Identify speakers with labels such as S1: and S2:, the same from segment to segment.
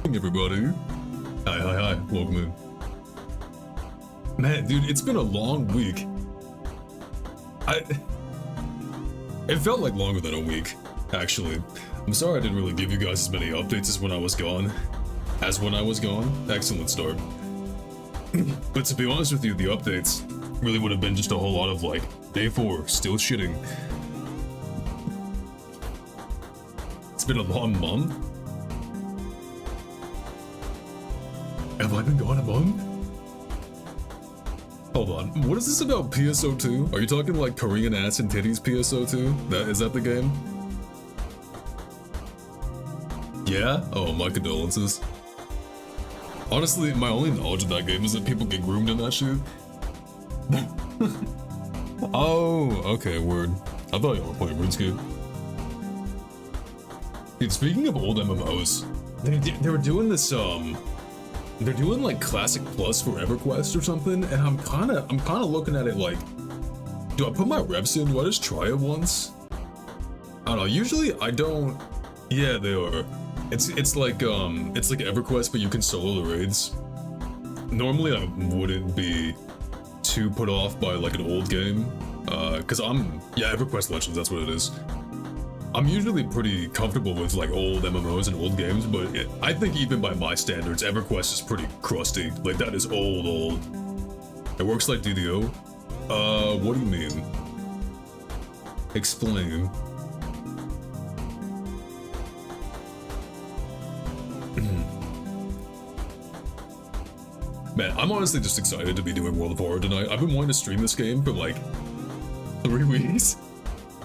S1: Hey everybody. Hi, welcome in. Man, dude, it's been a long week. It felt like longer than a week, actually. I'm sorry I didn't really give you guys as many updates as when I was gone. Excellent start. But to be honest with you, the updates really would have been just a whole lot of like, day 4, still shitting. It's been a long month. Have I been gone a month? Hold on, what is this about PSO2? Are you talking like Korean ass and titties PSO2? Is that the game? Yeah? Oh, my condolences. Honestly, my only knowledge of that game is that people get groomed in that shit. Oh, okay, word. I thought y'all were playing RuneScape. Dude, speaking of old MMOs, they were doing this, they're doing like Classic Plus for EverQuest or something, and I'm kinda looking at it like, do I put my reps in? Do I just try it once? I don't know, usually I don't. Yeah, they are. It's like EverQuest, but you can solo the raids. Normally I wouldn't be too put off by like an old game, cause EverQuest Legends, that's what it is. I'm usually pretty comfortable with like old MMOs and old games, but I think even by my standards, EverQuest is pretty crusty. Like that is old. It works like DDO. What do you mean? Explain. Man, I'm honestly just excited to be doing World of Horror tonight. I've been wanting to stream this game for like 3 weeks,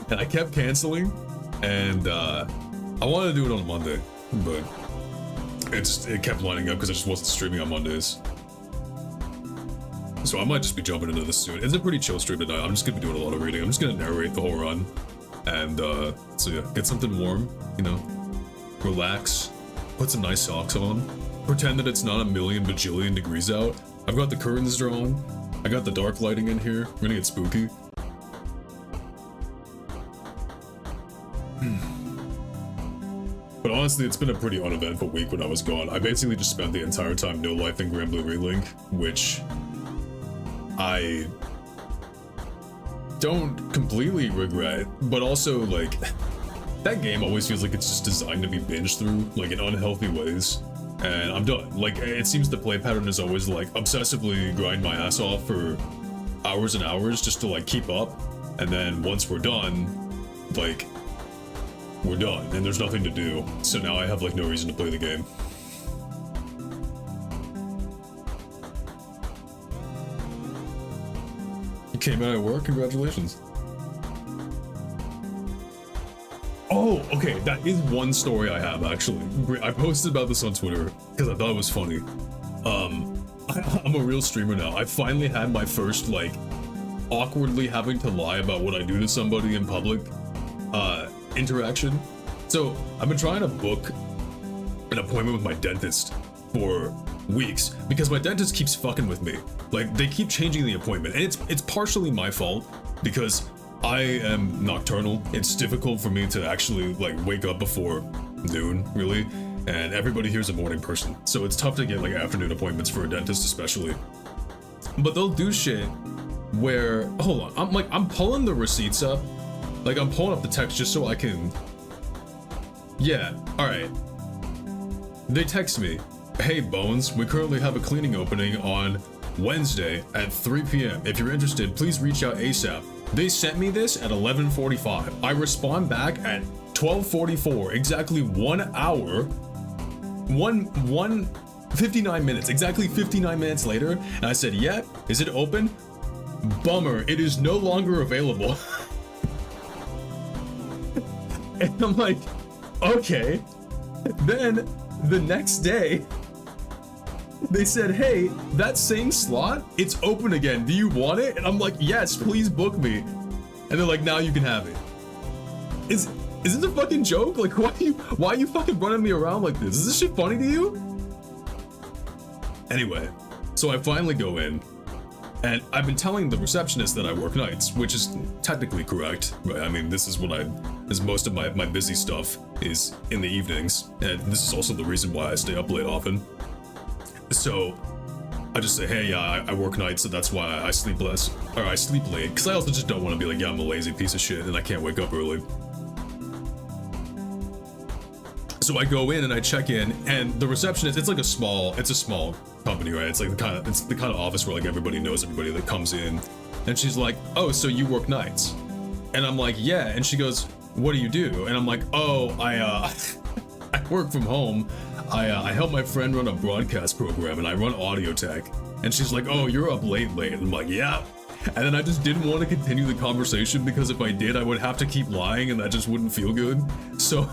S1: and I kept canceling. And I wanted to do it on a Monday, but it kept lining up because I just wasn't streaming on Mondays. So I might just be jumping into this soon. It's a pretty chill stream tonight. I'm just gonna be doing a lot of reading. I'm just gonna narrate the whole run, and so yeah, get something warm, you know, relax, put some nice socks on, pretend that it's not a million bajillion degrees out. I've got the curtains drawn. I got the dark lighting in here. We're gonna get spooky. But honestly, it's been a pretty uneventful week when I was gone. I basically just spent the entire time no life in Granblue Relink, which I don't completely regret, but also like that game always feels like it's just designed to be binged through, like in unhealthy ways. And I'm done. Like it seems the play pattern is always like obsessively grind my ass off for hours and hours just to like keep up, and then once we're done, like we're done and there's nothing to do. So now I have like no reason to play the game. You came out of work, congratulations. Oh, okay, that is one story I have actually. I posted about this on Twitter because I thought it was funny. I'm a real streamer now. I finally had my first like awkwardly having to lie about what I do to somebody in public interaction. So I've been trying to book an appointment with my dentist for weeks because my dentist keeps fucking with me. Like they keep changing the appointment, and it's partially my fault because I am nocturnal. It's difficult for me to actually like wake up before noon, really, and everybody here's a morning person, so it's tough to get like afternoon appointments for a dentist especially. But they'll do shit where, hold on, I'm pulling the receipts up. Like, I'm pulling up the text just so I can... Yeah, alright. They text me, hey Bones, we currently have a cleaning opening on Wednesday at 3 p.m. If you're interested, please reach out ASAP. They sent me this at 11:45. I respond back at 12:44, exactly 1 hour, 59 minutes, exactly 59 minutes later, and I said, yeah, is it open? Bummer, it is no longer available. And I'm like, okay. Then the next day, they said, hey, that same slot, it's open again. Do you want it? And I'm like, yes, please book me. And they're like, now you can have it. Is this a fucking joke? Like, why are you fucking running me around like this? Is this shit funny to you? Anyway, so I finally go in, and I've been telling the receptionist that I work nights, which is technically correct, right? I mean, this is what I as most of my busy stuff is in the evenings, and this is also the reason why I stay up late often. So I just say, hey, yeah, I work nights, so that's why I sleep less, or I sleep late, because I also just don't want to be like, yeah, I'm a lazy piece of shit and I can't wake up early. So I go in and I check in, and the receptionist, it's a small company, right? It's like the kind of office where like everybody knows everybody that comes in. And she's like, oh, so you work nights? And I'm like, yeah. And she goes, what do you do? And I'm like, oh, I work from home. I help my friend run a broadcast program, and I run audio tech. And she's like, oh, you're up late. And I'm like, yeah. And then I just didn't want to continue the conversation, because if I did, I would have to keep lying, and that just wouldn't feel good. So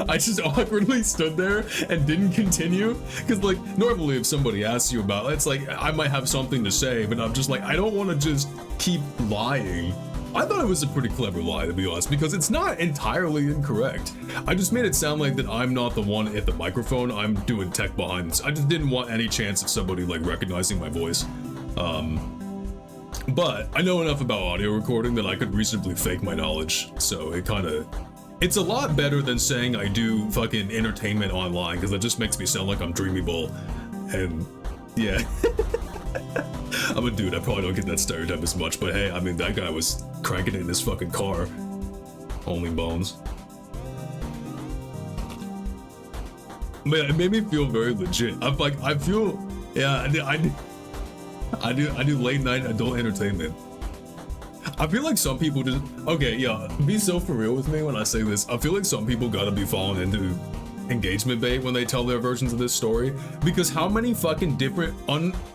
S1: I just awkwardly stood there and didn't continue, because like normally if somebody asks you about it, it's like I might have something to say, but I'm just like, I don't want to just keep lying. I thought it was a pretty clever lie, to be honest, because it's not entirely incorrect. I just made it sound like that I'm not the one at the microphone, I'm doing tech behind. I just didn't want any chance of somebody like recognizing my voice. But I know enough about audio recording that I could reasonably fake my knowledge, so it's a lot better than saying I do fucking entertainment online, because that just makes me sound like I'm Dreamybull, and yeah. I'm a dude, I probably don't get that stereotype as much, but hey, I mean, that guy was cranking it in his fucking car. Only bones. Man, it made me feel very legit. I feel, yeah, I do late night adult entertainment. I feel like some people just, okay, yeah, be so for real with me when I say this. I feel like some people gotta be falling into engagement bait when they tell their versions of this story, because how many fucking different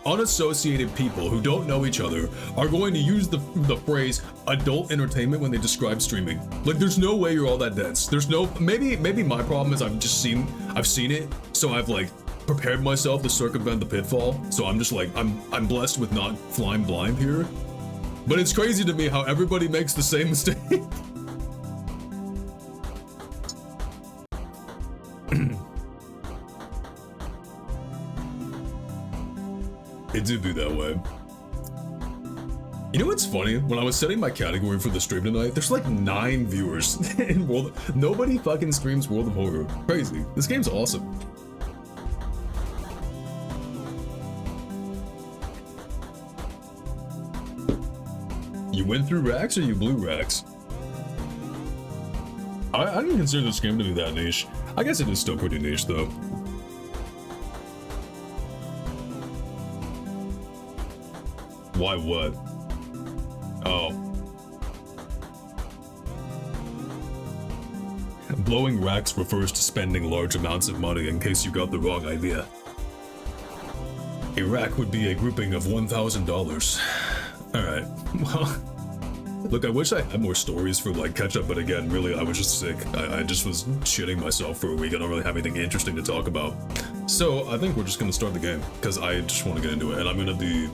S1: unassociated people who don't know each other are going to use the phrase adult entertainment when they describe streaming? Like, there's no way you're all that dense. There's no, maybe my problem is I've seen it, so I've like prepared myself to circumvent the pitfall, so I'm just like, I'm blessed with not flying blind here. But it's crazy to me how everybody makes the same mistake. It did be that way. You know what's funny? When I was setting my category for the stream tonight, there's like 9 viewers in World. Nobody fucking streams World of Horror. Crazy. This game's awesome. You went through racks or you blew racks? I didn't consider this game to be that niche. I guess it is still pretty niche though. Why what? Oh. Blowing racks refers to spending large amounts of money, in case you got the wrong idea. A rack would be a grouping of $1,000. Alright, well, look, I wish I had more stories for like catch up, but again, really, I was just sick. I just was shitting myself for a week. I don't really have anything interesting to talk about. So I think we're just gonna start the game, because I just want to get into it, and I'm gonna be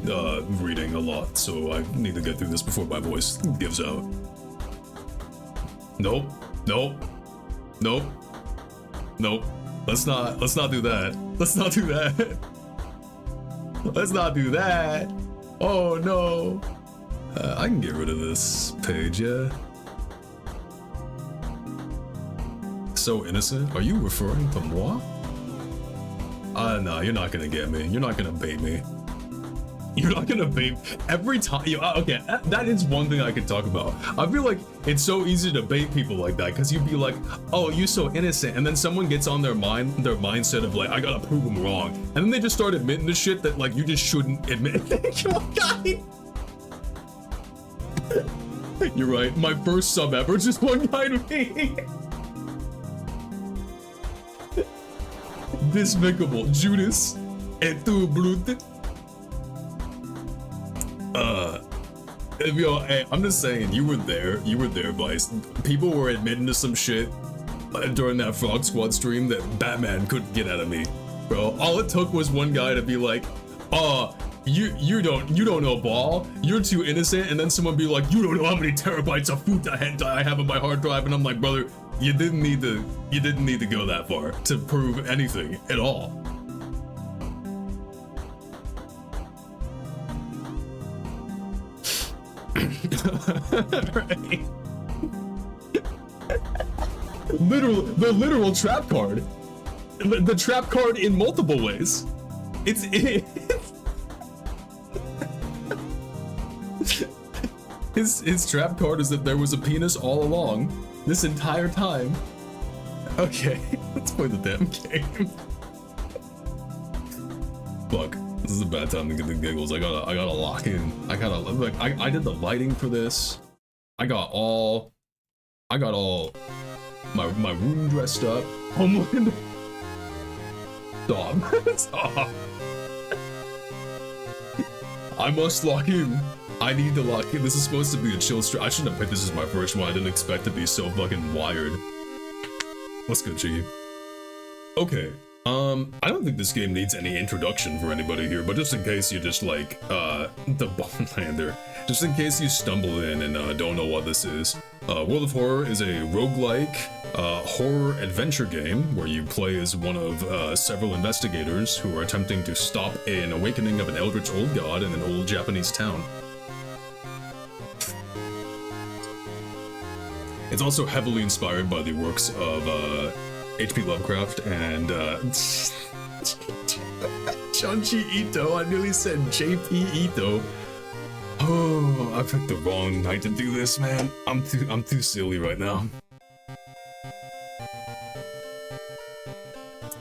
S1: reading a lot, so I need to get through this before my voice gives out. Nope, nope, nope, nope. Let's not do that. Let's not do that. Let's not do that. Oh no. I can get rid of this page, yeah. So innocent? Are you referring to moi? No, you're not gonna get me. You're not gonna bait me. You're not gonna bait every time. Okay, that is one thing I could talk about. I feel like it's so easy to bait people like that, because you'd be like, oh, you're so innocent, and then someone gets on their mindset of like, I gotta prove them wrong, and then they just start admitting the shit that like you just shouldn't admit. You're right. My first sub ever, just one guy to me. Despicable Judas et tu brute. Yo, hey, I'm just saying, you were there, Vice. People were admitting to some shit during that Frog Squad stream that Batman couldn't get out of me, bro. All it took was one guy to be like, you don't know ball, you're too innocent, and then someone be like, you don't know how many terabytes of Futa hentai I have on my hard drive, and I'm like, brother, you didn't need to go that far to prove anything at all. Right. the literal trap card. The trap card in multiple ways. His trap card is that there was a penis all along this entire time. Okay, let's play the damn game. Fuck, this is a bad time to get the giggles. I gotta lock in. I did the lighting for this. I got all my room dressed up. Homeland. Stop. I must lock in. I need to lock in. This is supposed to be a chill stream. I shouldn't have picked this as my first one. I didn't expect to be so fucking wired. What's good, G? Okay. I don't think this game needs any introduction for anybody here, but just in case you just like, the Bonelander, just in case you stumble in and don't know what this is, World of Horror is a roguelike, horror adventure game where you play as one of several investigators who are attempting to stop an awakening of an eldritch old god in an old Japanese town. It's also heavily inspired by the works of H.P. Lovecraft and Junji Ito. I nearly said J.P. Ito. Oh, I picked the wrong night to do this, man. I'm too silly right now.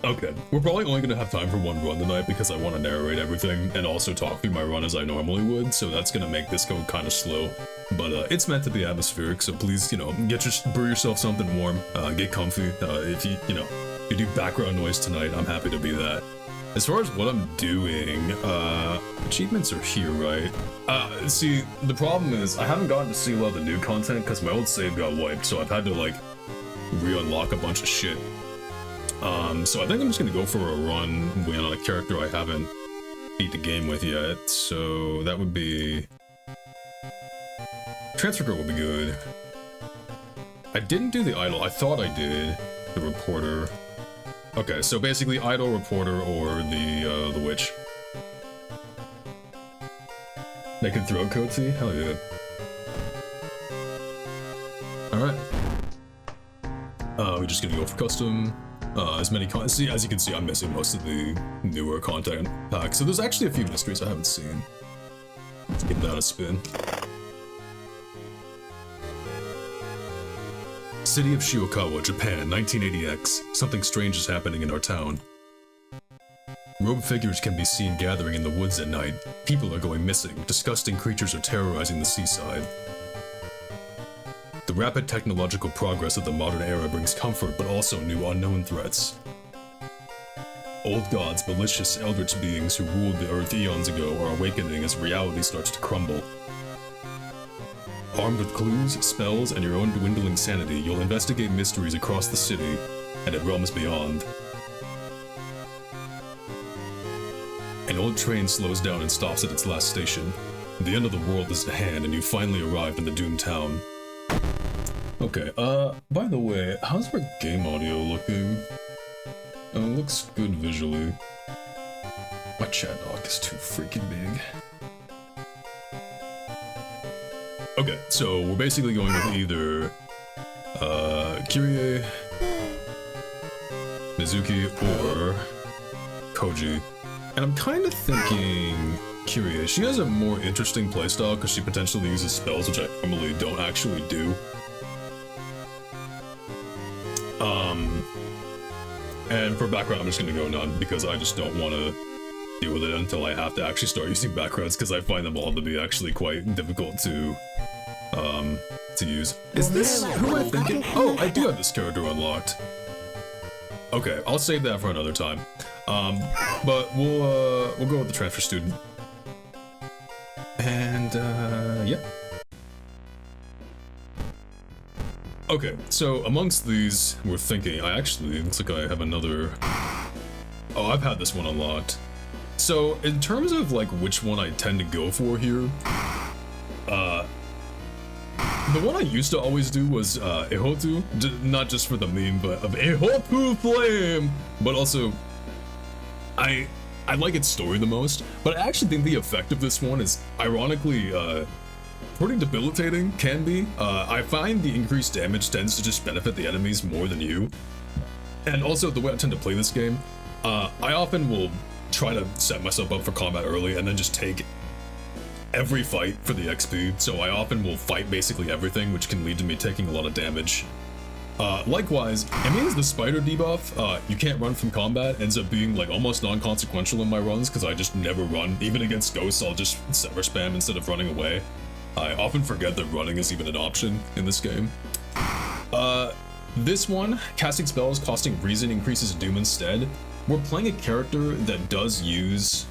S1: Okay, we're probably only gonna have time for one run tonight because I want to narrate everything and also talk through my run as I normally would, so that's gonna make this go kind of slow. But it's meant to be atmospheric, so please, you know, brew yourself something warm, get comfy. If you do background noise tonight, I'm happy to be that. As far as what I'm doing, achievements are here, right? See, the problem is I haven't gotten to see a lot of the new content because my old save got wiped, so I've had to like re-unlock a bunch of shit. So I think I'm just gonna go for a run on a character I haven't beat the game with yet. So that would be Transfer Girl would be good. I didn't do the idol. I thought I did the reporter. Okay, so basically idol, reporter, or the witch. They can throw Coatsy? Hell yeah. Alright. We're just gonna go for custom. As you can see, I'm missing most of the newer content packs. So there's actually a few mysteries I haven't seen. Let's give that a spin. City of Shiokawa, Japan, 1980X. Something strange is happening in our town. Robed figures can be seen gathering in the woods at night. People are going missing. Disgusting creatures are terrorizing the seaside. The rapid technological progress of the modern era brings comfort, but also new unknown threats. Old gods, malicious eldritch beings who ruled the earth eons ago, are awakening as reality starts to crumble. Armed with clues, spells, and your own dwindling sanity, you'll investigate mysteries across the city and at realms beyond. An old train slows down and stops at its last station. The end of the world is at hand, and you finally arrived in the doomed town. Okay, by the way, how's our game audio looking? It looks good visually. My chat dock is too freaking big. Okay, so we're basically going with either, Kyrie, Mizuki, or Koji. And I'm kind of thinking Kyrie. She has a more interesting playstyle because she potentially uses spells, which I normally don't actually do. And for background, I'm just gonna go none because I just don't want to deal with it until I have to actually start using backgrounds because I find them all to be actually quite difficult to use. Is this who am I thinking? Oh, I do have this character unlocked. Okay, I'll save that for another time. But we'll go with the transfer student. And yeah. Okay, so amongst these, we're thinking, it looks like I have another... Oh, I've had this one unlocked. So, in terms of, like, which one I tend to go for here, the one I used to always do was, Ehotu, not just for the meme, but of Ehotu Flame! But also, I like its story the most, but I actually think the effect of this one is, ironically, pretty debilitating, can be. I find the increased damage tends to just benefit the enemies more than you. And also the way I tend to play this game, I often will try to set myself up for combat early and then just take every fight for the XP. So I often will fight basically everything, which can lead to me taking a lot of damage. Likewise, it means the spider debuff, you can't run from combat, ends up being like almost non-consequential in my runs because I just never run. Even against ghosts, I'll just sever spam instead of running away. I often forget that running is even an option in this game. This one, casting spells costing reason increases doom instead. We're playing a character that does use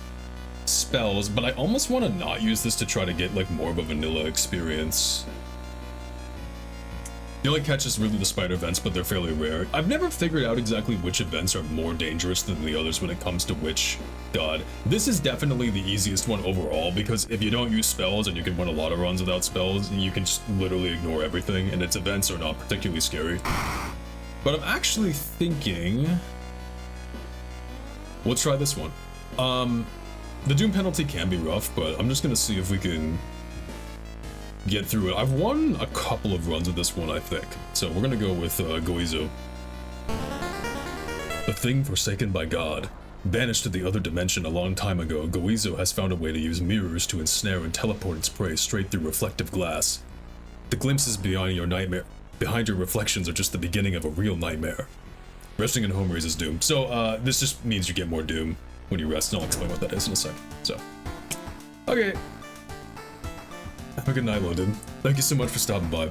S1: spells, but I almost want to not use this to try to get like more of a vanilla experience. The only catch is really the spider events, but they're fairly rare. I've never figured out exactly which events are more dangerous than the others when it comes to which god. This is definitely the easiest one overall, because if you don't use spells and you can run a lot of runs without spells, you can just literally ignore everything, and its events are not particularly scary. But I'm actually thinking... we'll try this one. The doom penalty can be rough, but I'm just gonna see if we can get through it. I've won a couple of runs of this one, I think. So we're gonna go with Goizo. The thing forsaken by God. Banished to the other dimension a long time ago, Goizo has found a way to use mirrors to ensnare and teleport its prey straight through reflective glass. The glimpses behind your reflections are just the beginning of a real nightmare. Resting in home raises doom. So this just means you get more doom when you rest, and I'll explain what that is in a sec. So, okay. Have a good night, London. Thank you so much for stopping by.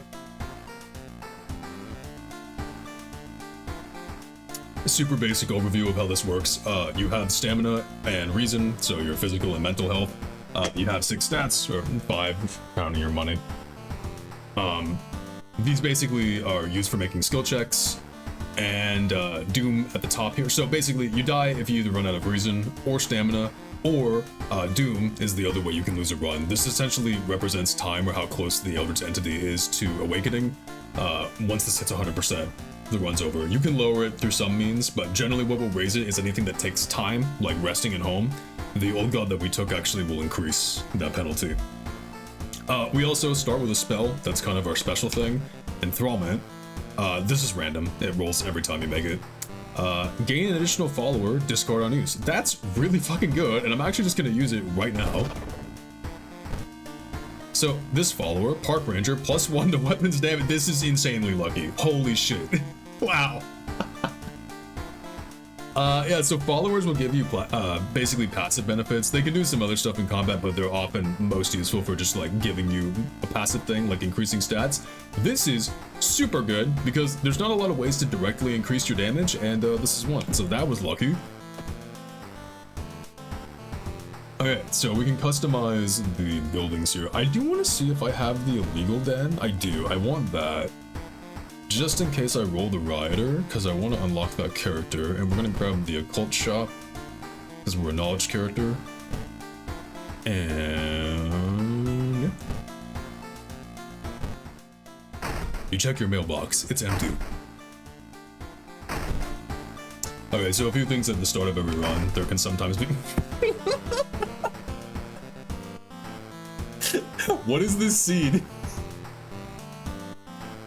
S1: A super basic overview of how this works. You have stamina and reason, so your physical and mental health. You have 6 stats, or 5, counting your money. These basically are used for making skill checks, and doom at the top here. So basically, you die if you either run out of reason or stamina, or doom is the other way you can lose a run. This essentially represents time or how close the Eldritch entity is to awakening. Once this hits 100%, the run's over. You can lower it through some means, but generally what will raise it is anything that takes time, like resting at home. The old god that we took actually will increase that penalty. We also start with a spell that's kind of our special thing, Enthrallment. This is random, it rolls every time you make it. Gain an additional follower, discard unused. That's really fucking good, and I'm actually just gonna use it right now. So, this follower, Park Ranger, +1 to weapons damage. This is insanely lucky. Holy shit. Wow. Yeah, so followers will give you basically passive benefits. They can do some other stuff in combat, but they're often most useful for just like giving you a passive thing, like increasing stats. This is super good because there's not a lot of ways to directly increase your damage, and this is one. So that was lucky. Okay, so we can customize the buildings here. I do want to see if I have the illegal den. I do. I want that. Just in case I roll the Rioter, because I want to unlock that character, and we're going to grab the Occult Shop, because we're a knowledge character. And... you check your mailbox, it's empty. Okay, so a few things at the start of every run, there can sometimes be... What is this seed?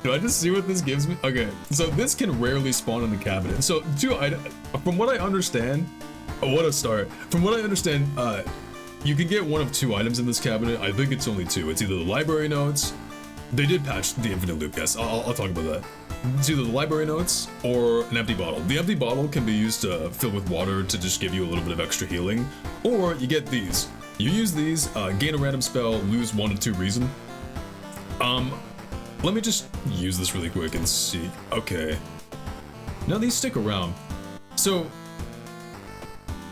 S1: Do I just see what this gives me? Okay, so this can rarely spawn in the cabinet. So, from what I understand, From what I understand, you can get one of 2 items in this cabinet. I think it's only 2. It's either the library notes. They did patch the infinite loop, yes. I'll talk about that. It's either the library notes or an empty bottle. The empty bottle can be used to fill with water to just give you a little bit of extra healing, or you get these. You use these, gain a random spell, lose 1 to 2 reason. Let me just use this really quick and see. Okay. Now these stick around. So,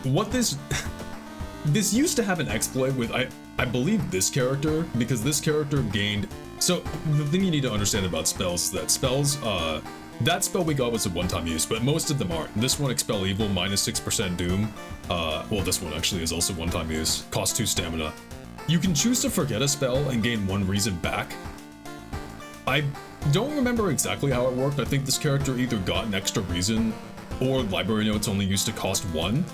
S1: what this... this used to have an exploit with, I believe, this character, because this character gained... So, the thing you need to understand about spells is that spells, that spell we got was a one-time use, but most of them aren't. This one, Expel Evil, -6% Doom. Well, this one actually is also one-time use. Costs 2 stamina. You can choose to forget a spell and gain 1 reason back. I don't remember exactly how it worked. I think this character either got an extra reason, or library notes only used to cost 1.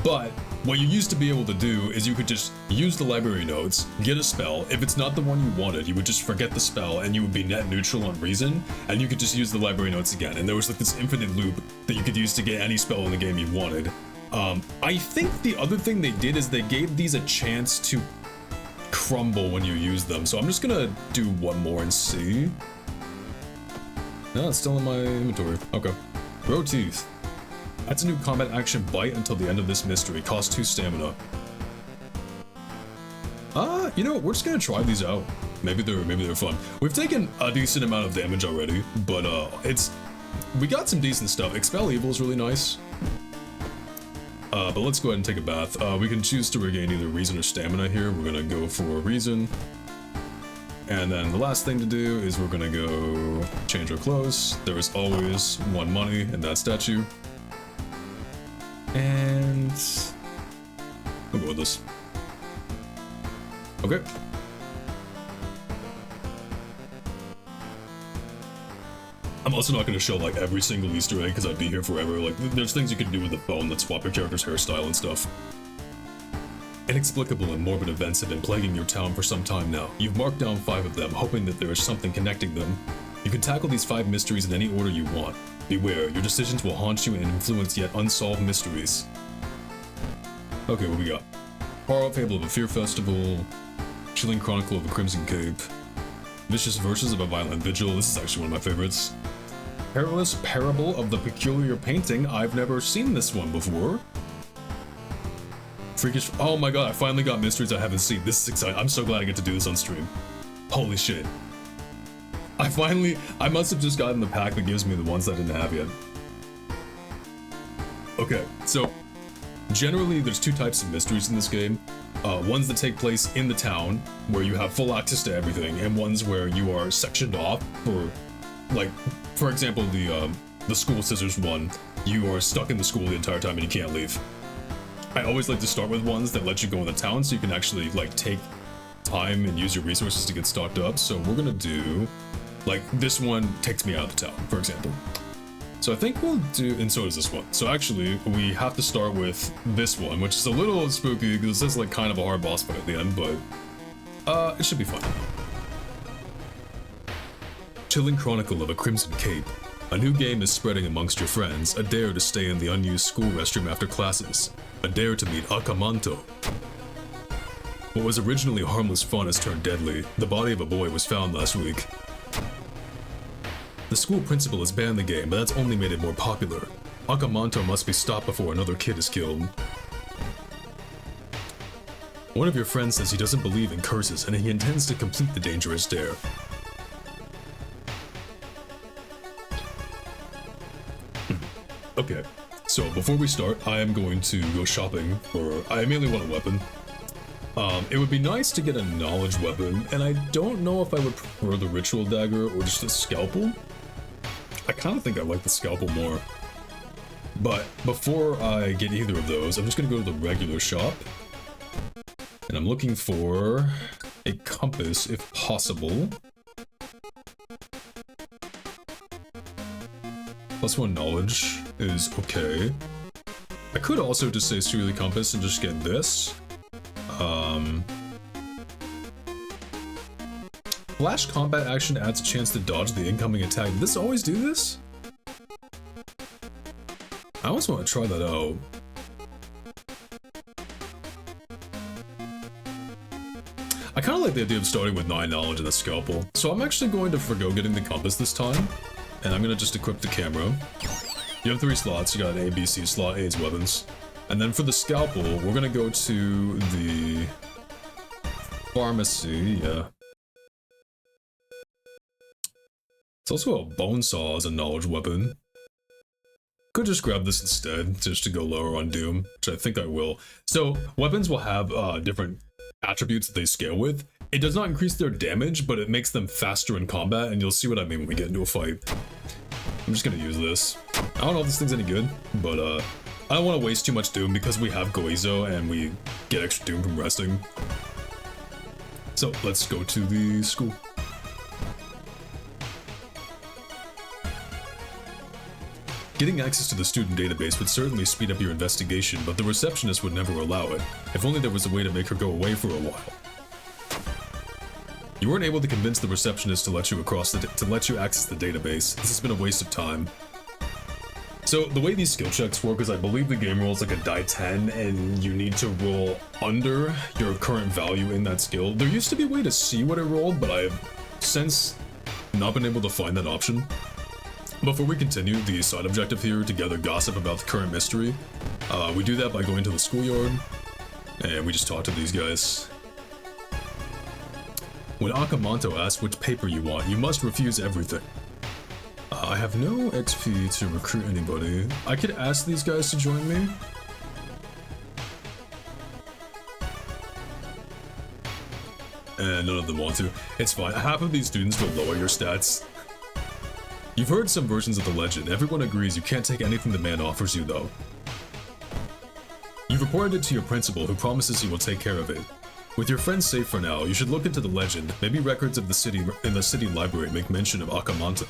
S1: But what you used to be able to do is you could just use the library notes, get a spell. If it's not the one you wanted, you would just forget the spell and you would be net neutral on reason, and you could just use the library notes again. And there was like this infinite loop that you could use to get any spell in the game you wanted. I think the other thing they did is they gave these a chance to crumble when you use them. So I'm just gonna do one more and see. No, it's still in my inventory. Okay. Grow Teeth. That's a new combat action bite until the end of this mystery. Costs 2 stamina. You know what? We're just gonna try these out. Maybe they're fun. We've taken a decent amount of damage already, but we got some decent stuff. Expel Evil is really nice. But let's go ahead and take a bath. We can choose to regain either reason or stamina here. We're gonna go for reason. And then the last thing to do is we're gonna go change our clothes. There is always 1 money in that statue. And we'll go with this. Okay. I'm also not going to show like every single Easter egg because I'd be here forever. Like, there's things you can do with the phone that swap your character's hairstyle and stuff. Inexplicable and morbid events have been plaguing your town for some time now. You've marked down 5 of them, hoping that there is something connecting them. You can tackle these 5 mysteries in any order you want. Beware, your decisions will haunt you and influence yet unsolved mysteries. Okay, what we got? Horror Fable of a Fear Festival, Chilling Chronicle of a Crimson Cape, Vicious Verses of a Violent Vigil. This is actually one of my favorites. Perilous Parable of the Peculiar Painting. I've never seen this one before. Freakish. Oh my god, I finally got mysteries I haven't seen. This is exciting. I'm so glad I get to do this on stream. Holy shit. I must have just gotten the pack that gives me the ones I didn't have yet. Okay, so generally there's 2 types of mysteries in this game. Ones that take place in the town, where you have full access to everything, and ones where you are sectioned off for, like, for example, the school scissors one. You are stuck in the school the entire time and you can't leave. I always like to start with ones that let you go in the town so you can actually, like, take time and use your resources to get stocked up. So we're gonna do, like, this one takes me out of the town, for example. So I think we'll do, and so does this one. So actually, we have to start with this one, which is a little spooky because this is like kind of a hard boss fight at the end, but it should be fun. Chilling Chronicle of a Crimson Cape. A new game is spreading amongst your friends. A dare to stay in the unused school restroom after classes. A dare to meet Akamanto. What was originally harmless fun has turned deadly. The body of a boy was found last week. The school principal has banned the game, but that's only made it more popular. Akamanto must be stopped before another kid is killed. One of your friends says he doesn't believe in curses and he intends to complete the dangerous dare. Okay, so before we start, I am going to go shopping for... I mainly want a weapon. It would be nice to get a knowledge weapon, and I don't know if I would prefer the ritual dagger or just a scalpel. I kind of think I like the scalpel more. But before I get either of those, I'm just going to go to the regular shop. And I'm looking for a compass, if possible. +1 knowledge is okay. I could also just say Surely Compass and just get this. Flash combat action adds a chance to dodge the incoming attack. Did this always do this? I always want to try that out. I kind of like the idea of starting with 9 knowledge and a scalpel. So I'm actually going to forgo getting the compass this time. And I'm going to just equip the camera. You have 3 slots. You got an A, B, C slot. A is weapons. And then for the scalpel, we're going to go to the pharmacy. Yeah. It's also a bone saw as a knowledge weapon. Could just grab this instead, just to go lower on Doom, which I think I will. So, weapons will have different attributes that they scale with. It does not increase their damage, but it makes them faster in combat, and you'll see what I mean when we get into a fight. I'm just gonna use this. I don't know if this thing's any good, but I don't want to waste too much Doom because we have Goizo and we get extra Doom from resting. So, let's go to the school. Getting access to the student database would certainly speed up your investigation, but the receptionist would never allow it. If only there was a way to make her go away for a while. You weren't able to convince the receptionist to let you access the database. This has been a waste of time. So the way these skill checks work is I believe the game rolls like a die 10 and you need to roll under your current value in that skill. There used to be a way to see what it rolled, but I've since not been able to find that option. Before we continue the side objective here to gather gossip about the current mystery, we do that by going to the schoolyard and we just talk to these guys. When Akamanto asks which paper you want, you must refuse everything. I have no XP to recruit anybody. I could ask these guys to join me. And none of them want to. It's fine. Half of these students will lower your stats. You've heard some versions of the legend. Everyone agrees you can't take anything the man offers you, though. You've reported it to your principal, who promises he will take care of it. With your friends safe for now, you should look into the legend. Maybe records of the city in the city library make mention of Akamanto.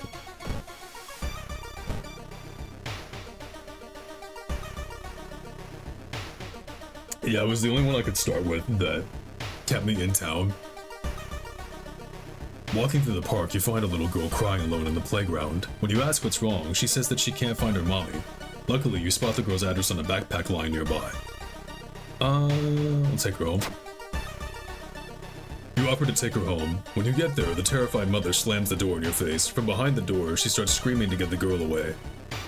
S1: Yeah, it was the only one I could start with that kept me in town. Walking through the park, you find a little girl crying alone in the playground. When you ask what's wrong, she says that she can't find her mommy. Luckily, you spot the girl's address on a backpack lying nearby. I'll take her home. You offer to take her home. When you get there, the terrified mother slams the door in your face. From behind the door, she starts screaming to get the girl away.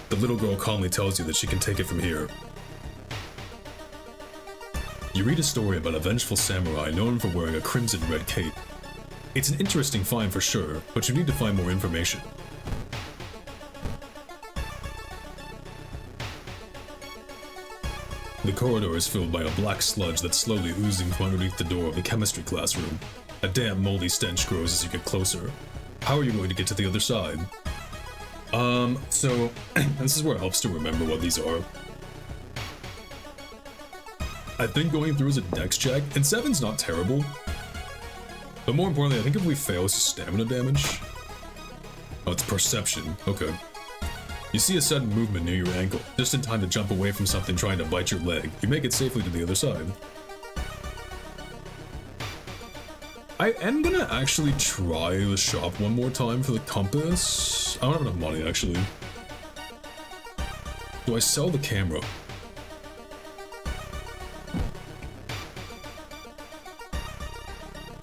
S1: The little girl calmly tells you that she can take it from here. You read a story about a vengeful samurai known for wearing a crimson red cape. It's an interesting find for sure, but you need to find more information. The corridor is filled by a black sludge that's slowly oozing from underneath the door of the chemistry classroom. A damp, moldy stench grows as you get closer. How are you going to get to the other side? So this is where it helps to remember what these are. I think going through is a dex check, and 7's not terrible. But more importantly, I think if we fail, it's stamina damage. Oh, it's perception. Okay. You see a sudden movement near your ankle, just in time to jump away from something trying to bite your leg. You make it safely to the other side. I am gonna actually try the shop one more time for the compass. I don't have enough money, actually. Do I sell the camera?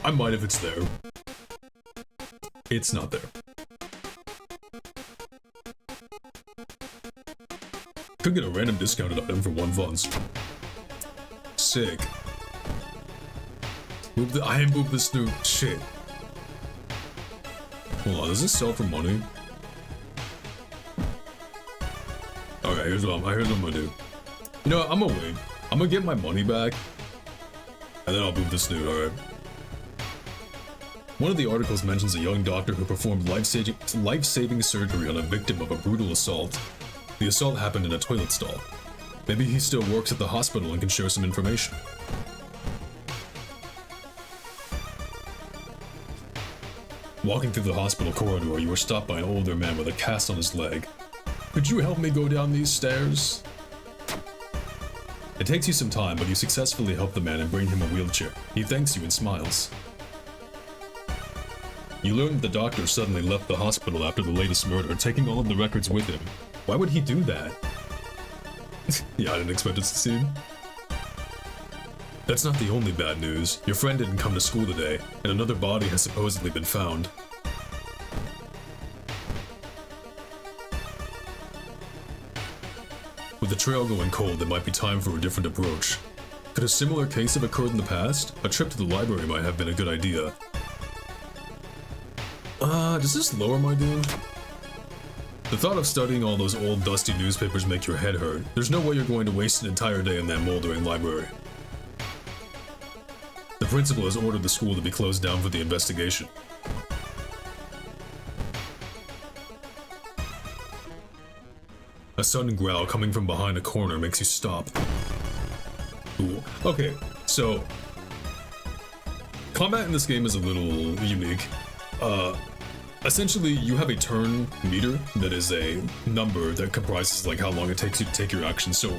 S1: I might if it's there. It's not there. Could get a random discounted item for 1 funds. Sick. I moved this through. Shit. Hold on, does this sell for money? Okay, here's what I'm gonna do. You know what, I'm gonna wait. I'm gonna get my money back. And then I'll move this dude, alright. One of the articles mentions a young doctor who performed life-saving surgery on a victim of a brutal assault. The assault happened in a toilet stall. Maybe he still works at the hospital and can share some information. Walking through the hospital corridor, you are stopped by an older man with a cast on his leg. Could you help me go down these stairs? It takes you some time, but you successfully help the man and bring him a wheelchair. He thanks you and smiles. You learn that the doctor suddenly left the hospital after the latest murder, taking all of the records with him. Why would he do that? Yeah, I didn't expect to succeed. That's not the only bad news. Your friend didn't come to school today, and another body has supposedly been found. With the trail going cold, it might be time for a different approach. Could a similar case have occurred in the past? A trip to the library might have been a good idea. Does this lower my dude? The thought of studying all those old dusty newspapers make your head hurt. There's no way you're going to waste an entire day in that moldering library. The principal has ordered the school to be closed down for the investigation. A sudden growl coming from behind a corner makes you stop. Ooh. Okay, so combat in this game is a little unique. essentially you have a turn meter that is a number that comprises like how long it takes you to take your action. So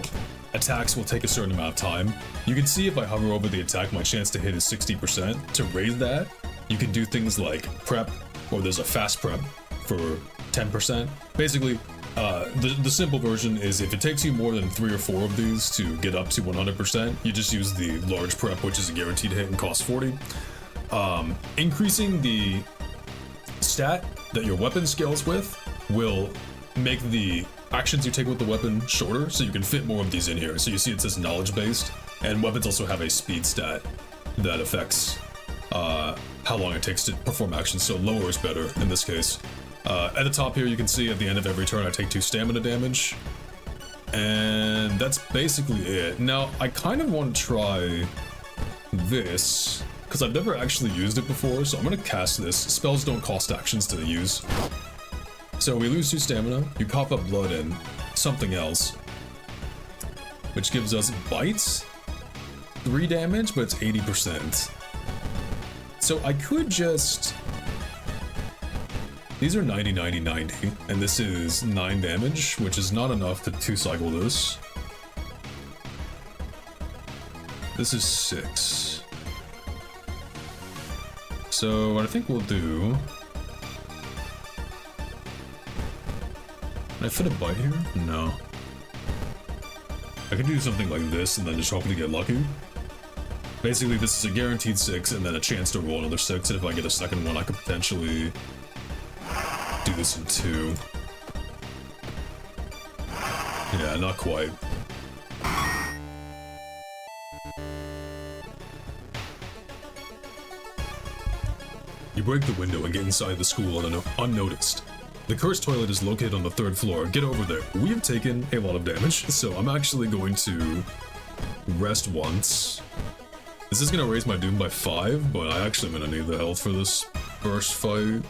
S1: attacks will take a certain amount of time. You can see if I hover over the attack, my chance to hit is 60%. To raise that, you can do things like prep, or there's a fast prep for 10%. Basically, the simple version is if it takes you more than 3 or 4 of these to get up to 100%, you just use the large prep, which is a guaranteed hit and costs 40. Increasing the stat that your weapon scales with will make the actions you take with the weapon shorter, so you can fit more of these in here. So you see it says knowledge based, and weapons also have a speed stat that affects how long it takes to perform actions, so lower is better in this case. At the top here, you can see at the end of every turn I take 2 stamina damage, and that's basically it. Now, I kind of want to try this, because I've never actually used it before, so I'm going to cast this. Spells don't cost actions to use. So we lose 2 stamina, you cough up blood and something else, which gives us bites, 3 damage, but it's 80%. So I could just... These are 90, 90, 90, and this is 9 damage, which is not enough to 2-cycle this. This is 6. So what I think we'll do... Can I fit a bite here? No. I could do something like this and then just hopefully get lucky. Basically, this is a guaranteed 6 and then a chance to roll another 6, and if I get a second one, I could potentially do this in 2. Yeah, not quite. You break the window and get inside the school unnoticed. The cursed toilet is located on the 3rd floor. Get over there. We have taken a lot of damage, so I'm actually going to rest once. This is going to raise my doom by 5, but I actually am going to need the health for this first fight.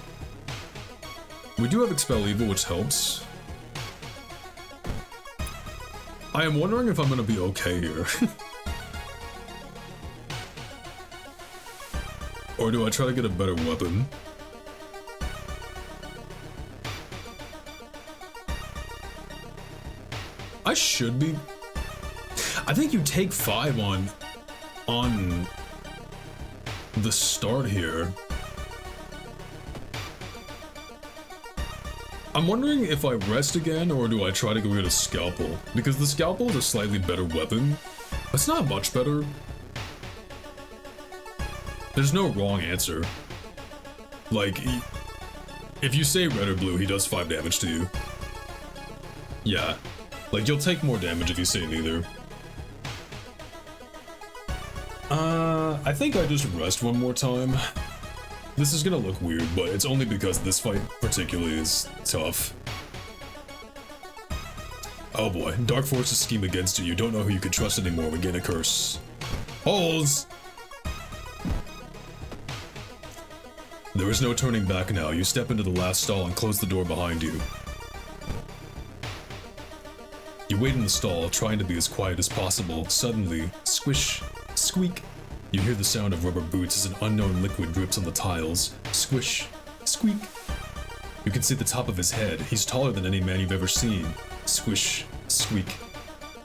S1: We do have Expel Evil, which helps. I am wondering if I'm going to be okay here. Or do I try to get a better weapon? I should be... I think you take 5 on the start here. I'm wondering if I rest again or do I try to go get a scalpel, because the scalpel is a slightly better weapon. It's not much better. There's no wrong answer. Like, if you say red or blue, he does 5 damage to you. Yeah. Like, you'll take more damage if you say neither. I think I just rest one more time. This is gonna look weird, but it's only because this fight particularly is tough. Oh boy, dark forces scheme against you. You don't know who you can trust anymore when getting a curse. Holes! There is no turning back now. You step into the last stall and close the door behind you. You wait in the stall, trying to be as quiet as possible. Suddenly, squish, squeak. You hear the sound of rubber boots as an unknown liquid drips on the tiles. Squish, squeak. You can see the top of his head. He's taller than any man you've ever seen. Squish, squeak.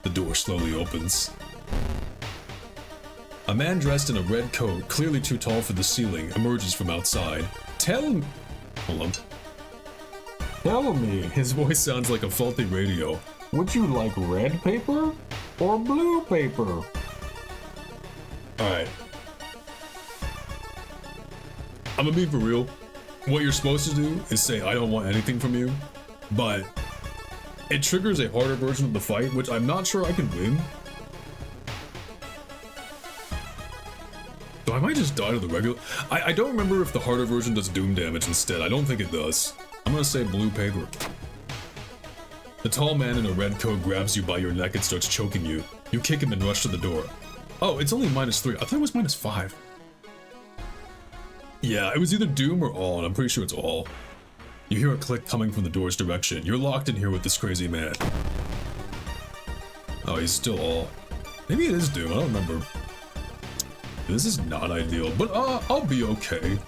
S1: The door slowly opens. A man dressed in a red coat, clearly too tall for the ceiling, emerges from outside. Hold on. Tell me. His voice sounds like a faulty radio. Would you like red paper or blue paper? Alright. I'm gonna be for real. What you're supposed to do is say, I don't want anything from you, but it triggers a harder version of the fight, which I'm not sure I can win. So I might just die to the regular. I don't remember if the harder version does doom damage instead. I don't think it does. I'm gonna say blue paper. The tall man in a red coat grabs you by your neck and starts choking you. You kick him and rush to the door. Oh, it's only -3. I thought it was -5. Yeah, it was either doom or all, and I'm pretty sure it's all. You hear a click coming from the door's direction. You're locked in here with this crazy man. Oh, he's still all. Maybe it is doom, I don't remember. This is not ideal, but I'll be okay.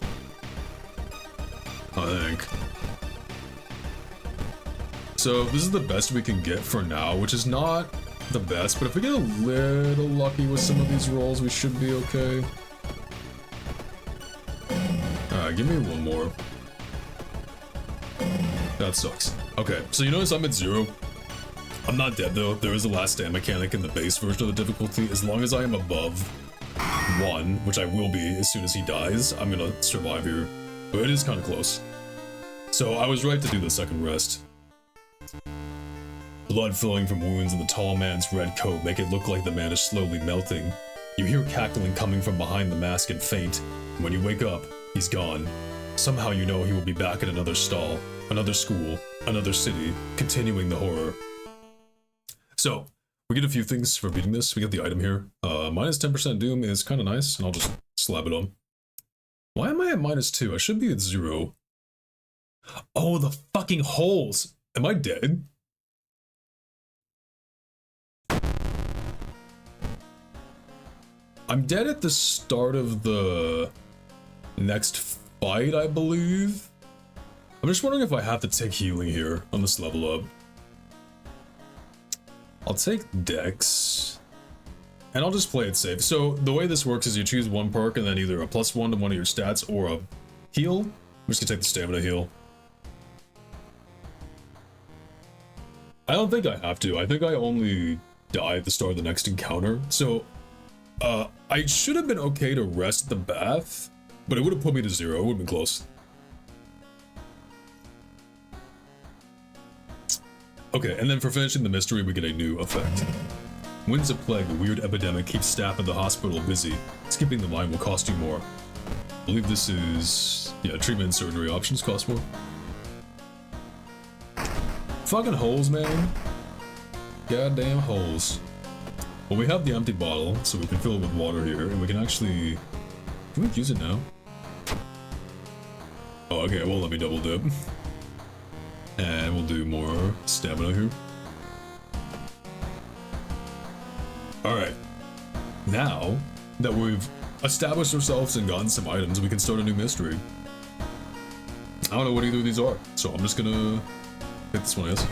S1: I think. So this is the best we can get for now, which is not the best, but if we get a little lucky with some of these rolls, we should be okay. Alright, give me one more. That sucks. Okay, so you notice I'm at 0. I'm not dead though. There is a last stand mechanic in the base version of the difficulty. As long as I am above 1, which I will be as soon as he dies, I'm gonna survive here. But it is kind of close. So I was right to do the second rest. Blood flowing from wounds in the tall man's red coat make it look like the man is slowly melting. You hear cackling coming from behind the mask and faint. When you wake up, he's gone. Somehow you know he will be back at another stall, another school, another city, continuing the horror. So, we get a few things for beating this. We get the item here. Minus 10% doom is kind of nice, and I'll just slap it on. Why am I at -2? I should be at 0. Oh, the fucking holes! Am I dead? I'm dead at the start of the next fight, I believe. I'm just wondering if I have to take healing here on this level up. I'll take Dex, and I'll just play it safe. So the way this works is you choose one perk and then either a +1 to one of your stats or a heal. I'm just gonna take the stamina heal. I don't think I have to. I think I only die at the start of the next encounter. So I should have been okay to rest at the bath, but it would have put me to 0. It would have been close. Okay, and then for finishing the mystery, we get a new effect. Winds of Plague, a weird epidemic, keeps staff at the hospital busy. Skipping the line will cost you more. I believe this is... yeah, treatment and surgery options cost more. Fucking holes, man. Goddamn holes. Well, we have the empty bottle, so we can fill it with water here, and we can actually... can we use it now? Oh, okay, well, let me double dip. And we'll do more stamina here. Alright. Now that we've established ourselves and gotten some items, we can start a new mystery. I don't know what either of these are, so I'm just gonna hit this one, yes.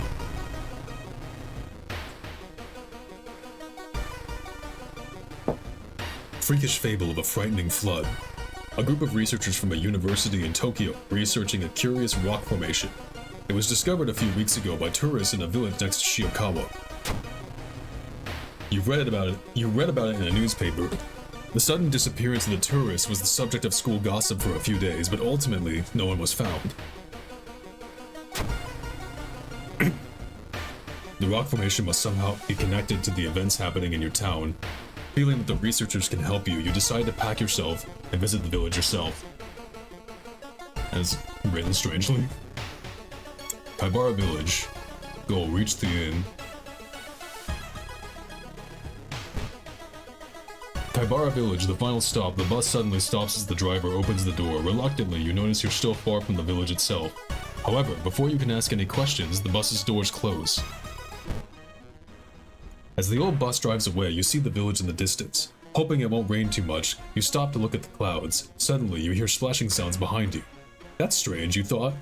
S1: Freakish fable of a frightening flood. A group of researchers from a university in Tokyo researching a curious rock formation. It was discovered a few weeks ago by tourists in a village next to Shiokawa. You read about it in a newspaper. The sudden disappearance of the tourists was the subject of school gossip for a few days, but ultimately, no one was found. The rock formation must somehow be connected to the events happening in your town. Feeling that the researchers can help you, you decide to pack yourself and visit the village yourself. As written strangely. Kaibara Village. Go, reach the inn. Kaibara Village, the final stop. The bus suddenly stops as the driver opens the door. Reluctantly, you notice you're still far from the village itself. However, before you can ask any questions, the bus's doors close. As the old bus drives away, you see the village in the distance. Hoping it won't rain too much, you stop to look at the clouds. Suddenly, you hear splashing sounds behind you. That's strange, you thought.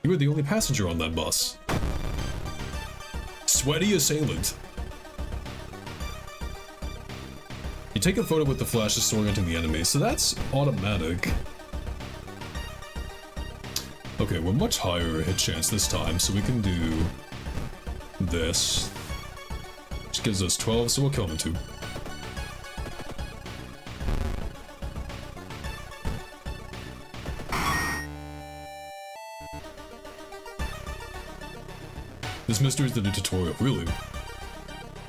S1: You were the only passenger on that bus. Sweaty assailant. You take a photo with the flash disorienting the enemy, so that's automatic. Okay, we're much higher hit chance this time, so we can do this. Which gives us 12, so we'll kill him too. This mystery is the new tutorial, really.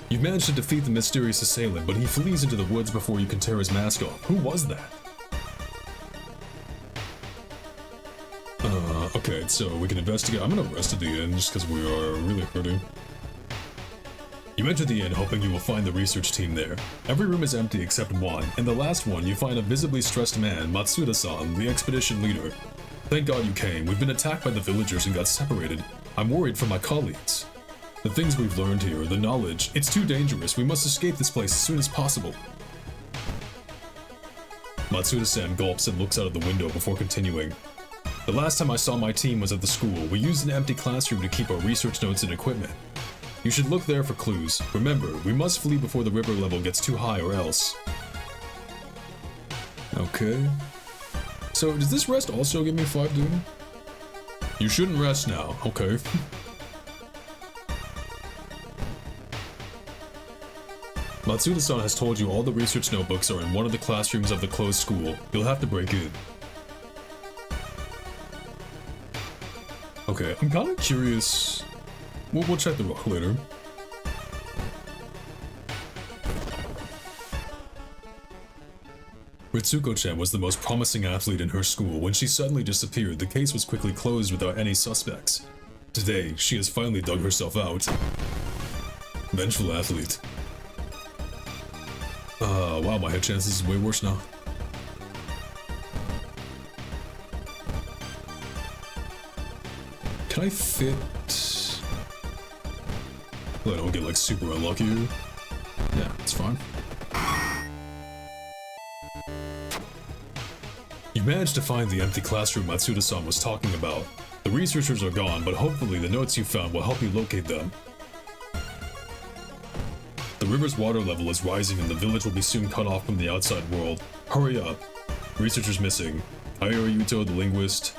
S1: You've managed to defeat the mysterious assailant, but he flees into the woods before you can tear his mask off. Who was that? Okay, so we can investigate. I'm gonna rest at the inn just because we are really hurting. You enter the inn hoping you will find the research team there. Every room is empty except one. In the last one, you find a visibly stressed man, Matsuda-san, the expedition leader. Thank God you came. We've been attacked by the villagers and got separated. I'm worried for my colleagues. The things we've learned here, the knowledge, it's too dangerous. We must escape this place as soon as possible. Matsuda-san gulps and looks out of the window before continuing. The last time I saw my team was at the school. We used an empty classroom to keep our research notes and equipment. You should look there for clues. Remember, we must flee before the river level gets too high or else. Okay. So, does this rest also give me 5 doom? You shouldn't rest now. Okay. Matsuda-san has told you all the research notebooks are in one of the classrooms of the closed school. You'll have to break in. Okay, I'm kind of curious. We'll check the rock later. Ritsuko-chan was the most promising athlete in her school. When she suddenly disappeared, the case was quickly closed without any suspects. Today, she has finally dug herself out. Vengeful athlete. Wow, my hit chances is way worse now. Can I fit? Well, I don't get like super unlucky. Yeah, it's fine. You managed to find the empty classroom Matsuda-san was talking about. The researchers are gone, but hopefully the notes you found will help you locate them. The river's water level is rising and the village will be soon cut off from the outside world. Hurry up. Researchers missing. Ayori Yuto, the linguist.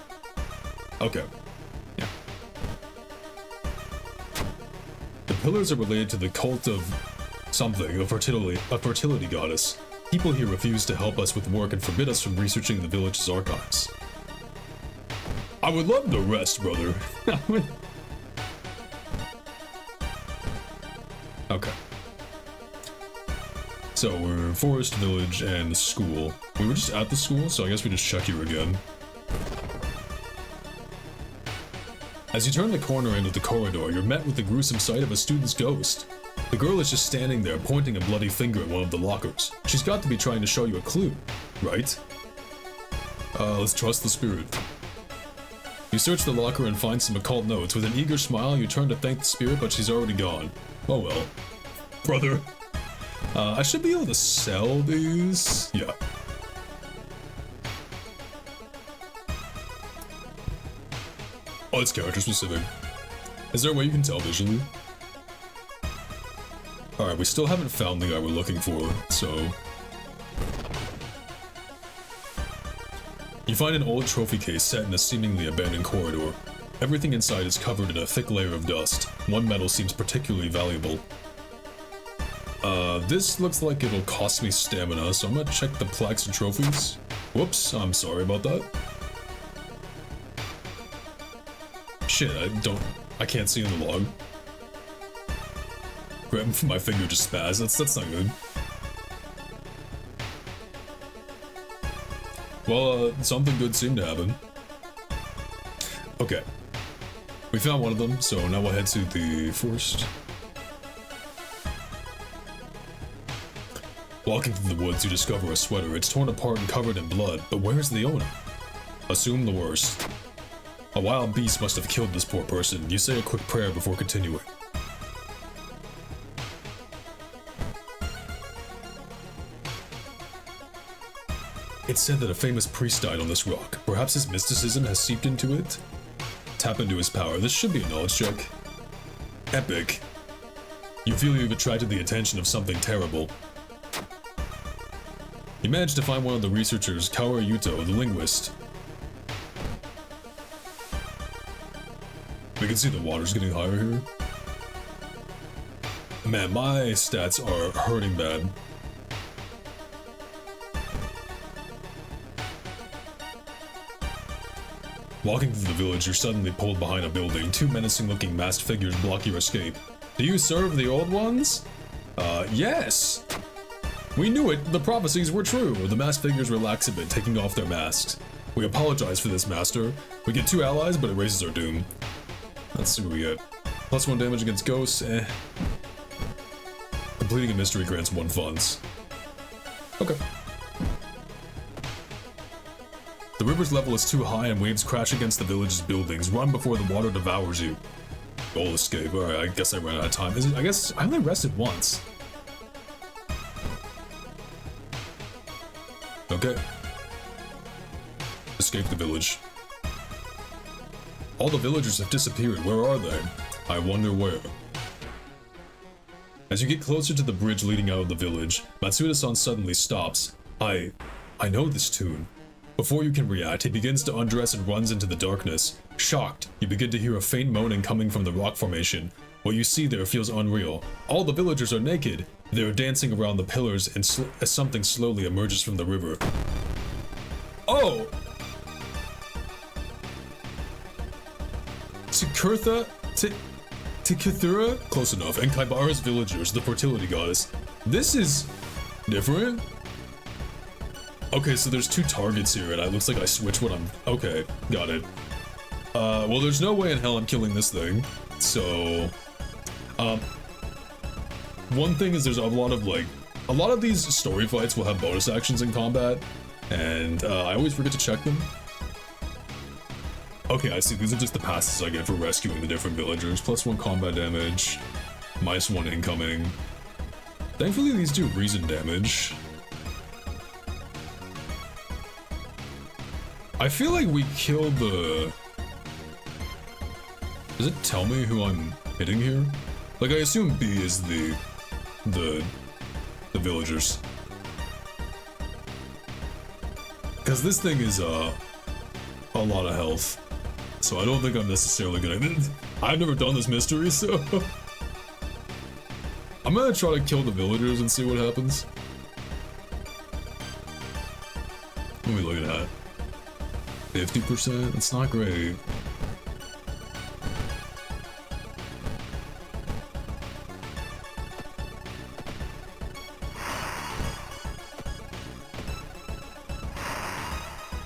S1: Okay. Yeah. The pillars are related to the cult of something, a fertility goddess. People here refuse to help us with work and forbid us from researching the village's archives. I would love to rest, brother. Okay. So we're Forest Village and the school. We were just at the school, so I guess we just check here again. As you turn the corner into the corridor, you're met with the gruesome sight of a student's ghost. The girl is just standing there, pointing a bloody finger at one of the lockers. She's got to be trying to show you a clue, right? Let's trust the spirit. You search the locker and find some occult notes. With an eager smile, you turn to thank the spirit, but she's already gone. Oh well. Brother. I should be able to sell these. Yeah. Oh, it's character specific. Is there a way you can tell visually? Alright, we still haven't found the guy we're looking for, so... You find an old trophy case set in a seemingly abandoned corridor. Everything inside is covered in a thick layer of dust. One metal seems particularly valuable. This looks like it'll cost me stamina, so I'm gonna check the plaques and trophies. Whoops, I'm sorry about that. Shit, I can't see in the log. Grab my finger just spaz, that's not good. Well, something good seemed to happen. Okay. We found one of them, so now we'll head to the forest. Walking through the woods, you discover a sweater. It's torn apart and covered in blood, but where's the owner? Assume the worst. A wild beast must have killed this poor person. You say a quick prayer before continuing. It's said that a famous priest died on this rock. Perhaps his mysticism has seeped into it? Tap into his power. This should be a knowledge check. Epic. You feel you've attracted the attention of something terrible. You managed to find one of the researchers, Kaori Yuto, the linguist. We can see the water's getting higher here. Man, my stats are hurting bad. Walking through the village, you're suddenly pulled behind a building. Two menacing-looking masked figures block your escape. Do you serve the old ones? Yes! We knew it! The prophecies were true! The masked figures relax a bit, taking off their masks. We apologize for this, Master. We get 2 allies, but it raises our doom. Let's see what we get. +1 damage against ghosts, eh. Completing a mystery grants 1 funds. Okay. The river's level is too high and waves crash against the village's buildings. Run before the water devours you. Goal escape. Alright, I guess I ran out of time. I guess I only rested once. Okay. Escape the village. All the villagers have disappeared. Where are they? I wonder where. As you get closer to the bridge leading out of the village, Matsuda-san suddenly stops. I know this tune. Before you can react, he begins to undress and runs into the darkness. Shocked, you begin to hear a faint moaning coming from the rock formation. What you see there feels unreal. All the villagers are naked. They are dancing around the pillars as something slowly emerges from the river. Oh! Tikithura? Close enough. And Kaibara's villagers, the fertility goddess. This is different? Okay, so there's two targets here, and it looks like I switch what I'm... Okay, got it. Well, there's no way in hell I'm killing this thing. So... one thing is there's a lot of these story fights will have bonus actions in combat, and I always forget to check them. Okay, I see, these are just the passes I get for rescuing the different villagers. +1 combat damage, -1 incoming. Thankfully these do reason damage. I feel like we killed the... Does it tell me who I'm hitting here? Like, I assume B is the villagers. Because this thing is, a lot of health. So I don't think I'm necessarily gonna... I've never done this mystery, so... I'm gonna try to kill the villagers and see what happens. What are we looking at? 50%? It's not great.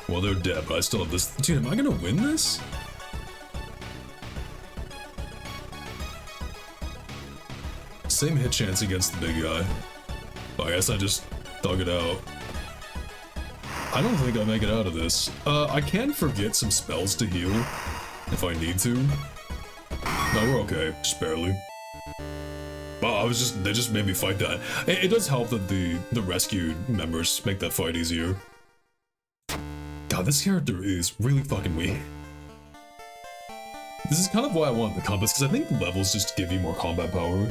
S1: Well, they're dead, but I still have this. Dude, am I gonna win this? Same hit chance against the big guy. But I guess I just dug it out. I don't think I'll make it out of this. I can forget some spells to heal if I need to. No, we're okay, just barely. Well, they just made me fight that. It does help that the rescued members make that fight easier. God, this character is really fucking weak. This is kind of why I want the compass, because I think levels just give you more combat power.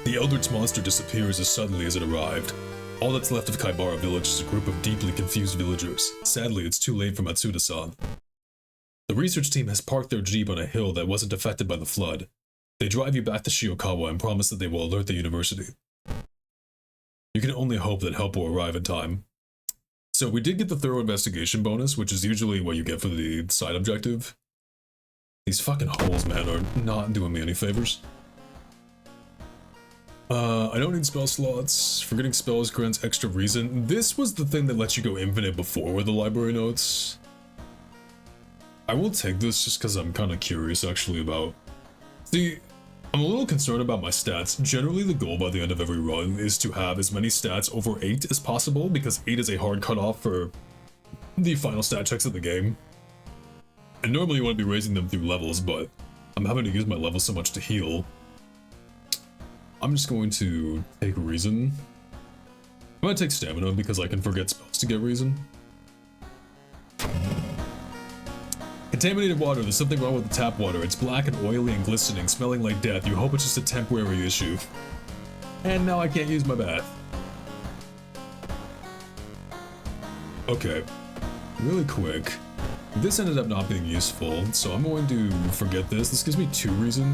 S1: The Eldritch monster disappears as suddenly as it arrived. All that's left of Kaibara village is a group of deeply confused villagers. Sadly, it's too late for Matsuda-san. The research team has parked their jeep on a hill that wasn't affected by the flood. They drive you back to Shiokawa and promise that they will alert the university. You can only hope that help will arrive in time. So we did get the thorough investigation bonus, which is usually what you get for the side objective. These fucking holes, man, are not doing me any favors. I don't need spell slots. Forgetting spells grants extra reason. This was the thing that lets you go infinite before with the library notes. I will take this just because I'm kind of curious actually about... See, I'm a little concerned about my stats. Generally, the goal by the end of every run is to have as many stats over 8 as possible, because 8 is a hard cutoff for the final stat checks of the game. And normally you want to be raising them through levels, but I'm having to use my levels so much to heal. I'm just going to take reason. I'm going to take stamina because I can forget spells to get reason. Contaminated water. There's something wrong with the tap water. It's black and oily and glistening, smelling like death. You hope it's just a temporary issue. And now I can't use my bath. Okay. Really quick. This ended up not being useful, so I'm going to forget this. This gives me 2 reason.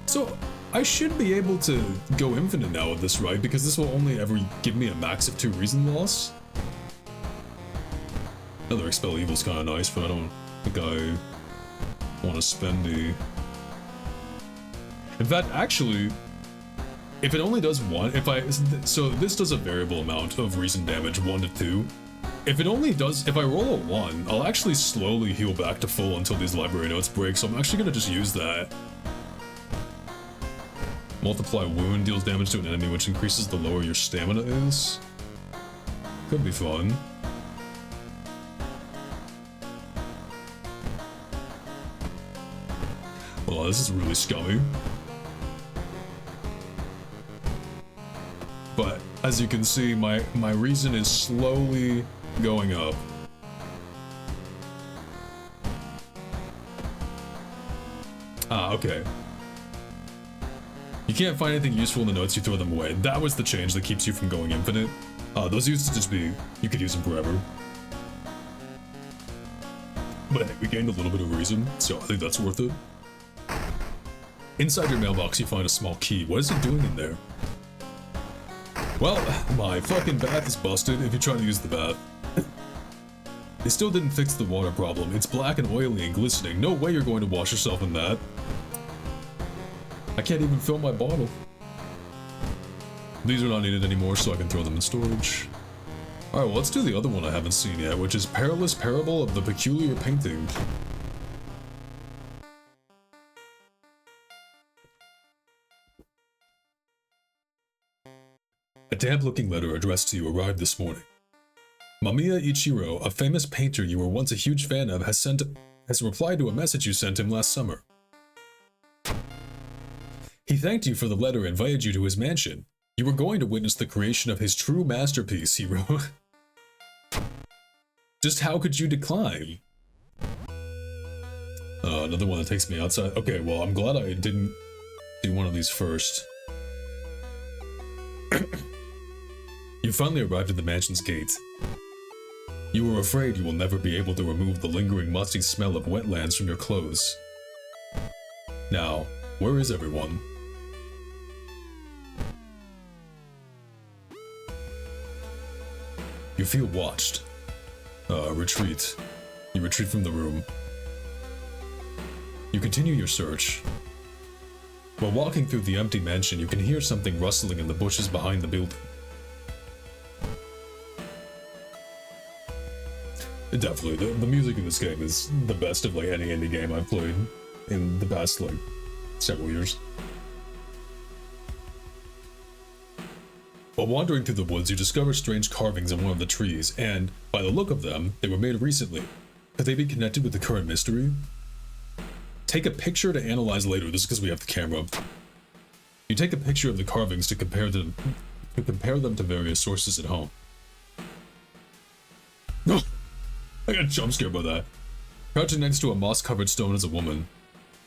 S1: So I should be able to go infinite now with this, right? Because this will only ever give me a max of 2 reason loss. Another Expel Evil's kind of nice, but I don't think I want to spend the... In fact, actually, if it only does 1, so this does a variable amount of reason damage, 1 to 2. If it only does, if I roll a 1, I'll actually slowly heal back to full until these library notes break, so I'm actually gonna just use that. Multiply wound deals damage to an enemy, which increases the lower your stamina is. Could be fun. Well, this is really scummy. But as you can see, my reason is slowly going up. Ah, okay. You can't find anything useful in the notes, you throw them away. That was the change that keeps you from going infinite. Those used to just be, you could use them forever. But hey, we gained a little bit of reason, so I think that's worth it. Inside your mailbox, you find a small key. What is it doing in there? Well, my fucking bath is busted if you try to use the bath. They still didn't fix the water problem. It's black and oily and glistening. No way you're going to wash yourself in that. I can't even fill my bottle. These are not needed anymore, so I can throw them in storage. Alright, well, let's do the other one I haven't seen yet, which is Perilous Parable of the Peculiar Painting. A damp-looking letter addressed to you arrived this morning. Mamiya Ichiro, a famous painter you were once a huge fan of, has replied to a message you sent him last summer. He thanked you for the letter and invited you to his mansion. You were going to witness the creation of his true masterpiece, he wrote. Just how could you decline? Another one that takes me outside. Okay, well, I'm glad I didn't do one of these first. You finally arrived at the mansion's gate. You were afraid you will never be able to remove the lingering musty smell of wetlands from your clothes. Now, where is everyone? You feel watched. Retreat. You retreat from the room. You continue your search. While walking through the empty mansion, you can hear something rustling in the bushes behind the building. Definitely, the music in this game is the best of like any indie game I've played in the past like several years. While wandering through the woods, you discover strange carvings in one of the trees, and by the look of them, they were made recently. Could they be connected with the current mystery? Take a picture to analyze later. This is because we have the camera. You take a picture of the carvings to compare them to various sources at home. No, I got jump scared by that. Crouching next to a moss-covered stone is a woman.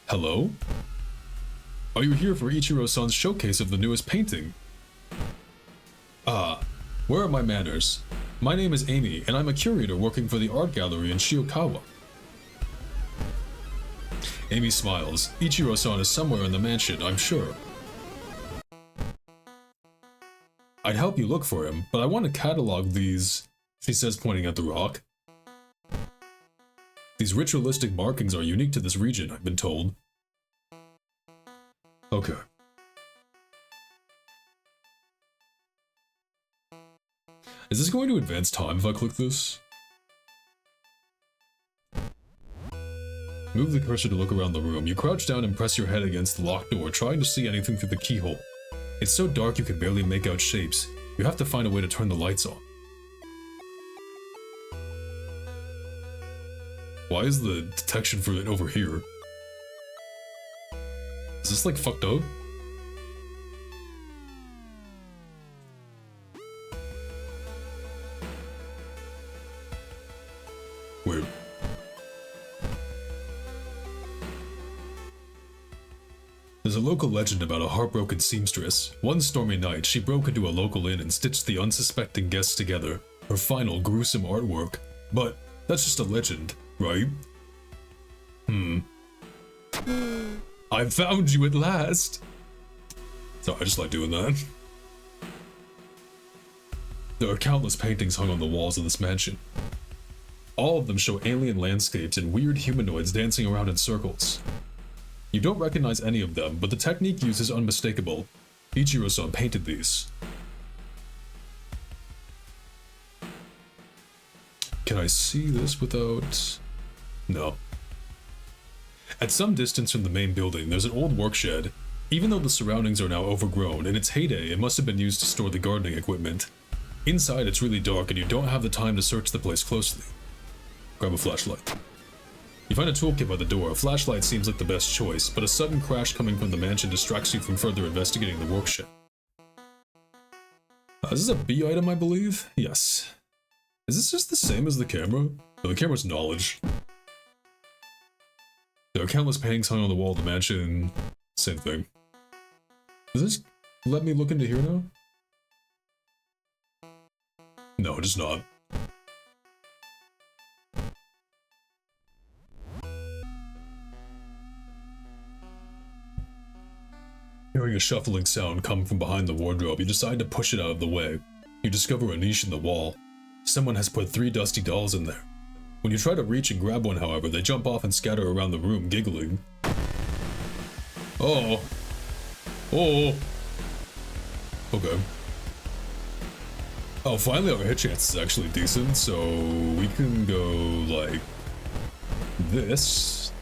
S1: Hello? Are you here for Ichiro-san's showcase of the newest painting? Where are my manners? My name is Amy, and I'm a curator working for the art gallery in Shiokawa. Amy smiles. Ichiro-san is somewhere in the mansion, I'm sure. I'd help you look for him, but I want to catalog these, she says, pointing at the rock. These ritualistic markings are unique to this region, I've been told. Okay. Is this going to advance time if I click this? Move the cursor to look around the room. You crouch down and press your head against the locked door, trying to see anything through the keyhole. It's so dark you can barely make out shapes. You have to find a way to turn the lights on. Why is the detection for it over here? Is this like fucked up? Weird. There's a local legend about a heartbroken seamstress. One stormy night, she broke into a local inn and stitched the unsuspecting guests together. Her final gruesome artwork. But that's just a legend, right? I found you at last! So I just like doing that. There are countless paintings hung on the walls of this mansion. All of them show alien landscapes and weird humanoids dancing around in circles. You don't recognize any of them, but the technique used is unmistakable. Ichiro-san painted these. Can I see this without... No. At some distance from the main building, there's an old workshed. Even though the surroundings are now overgrown, in its heyday it must have been used to store the gardening equipment. Inside it's really dark and you don't have the time to search the place closely. Grab a flashlight. You find a toolkit by the door. A flashlight seems like the best choice, but a sudden crash coming from the mansion distracts you from further investigating the workshed. This is a B item, I believe? Yes. Is this just the same as the camera? No, the camera's knowledge. There countless paintings hung on the wall of the mansion. Same thing. Does this let me look into here now? No, it does not. Hearing a shuffling sound come from behind the wardrobe, you decide to push it out of the way. You discover a niche in the wall. Someone has put 3 dusty dolls in there. When you try to reach and grab one, however, they jump off and scatter around the room, giggling. Oh. Oh. Okay. Oh, finally our hit chance is actually decent, so we can go like this.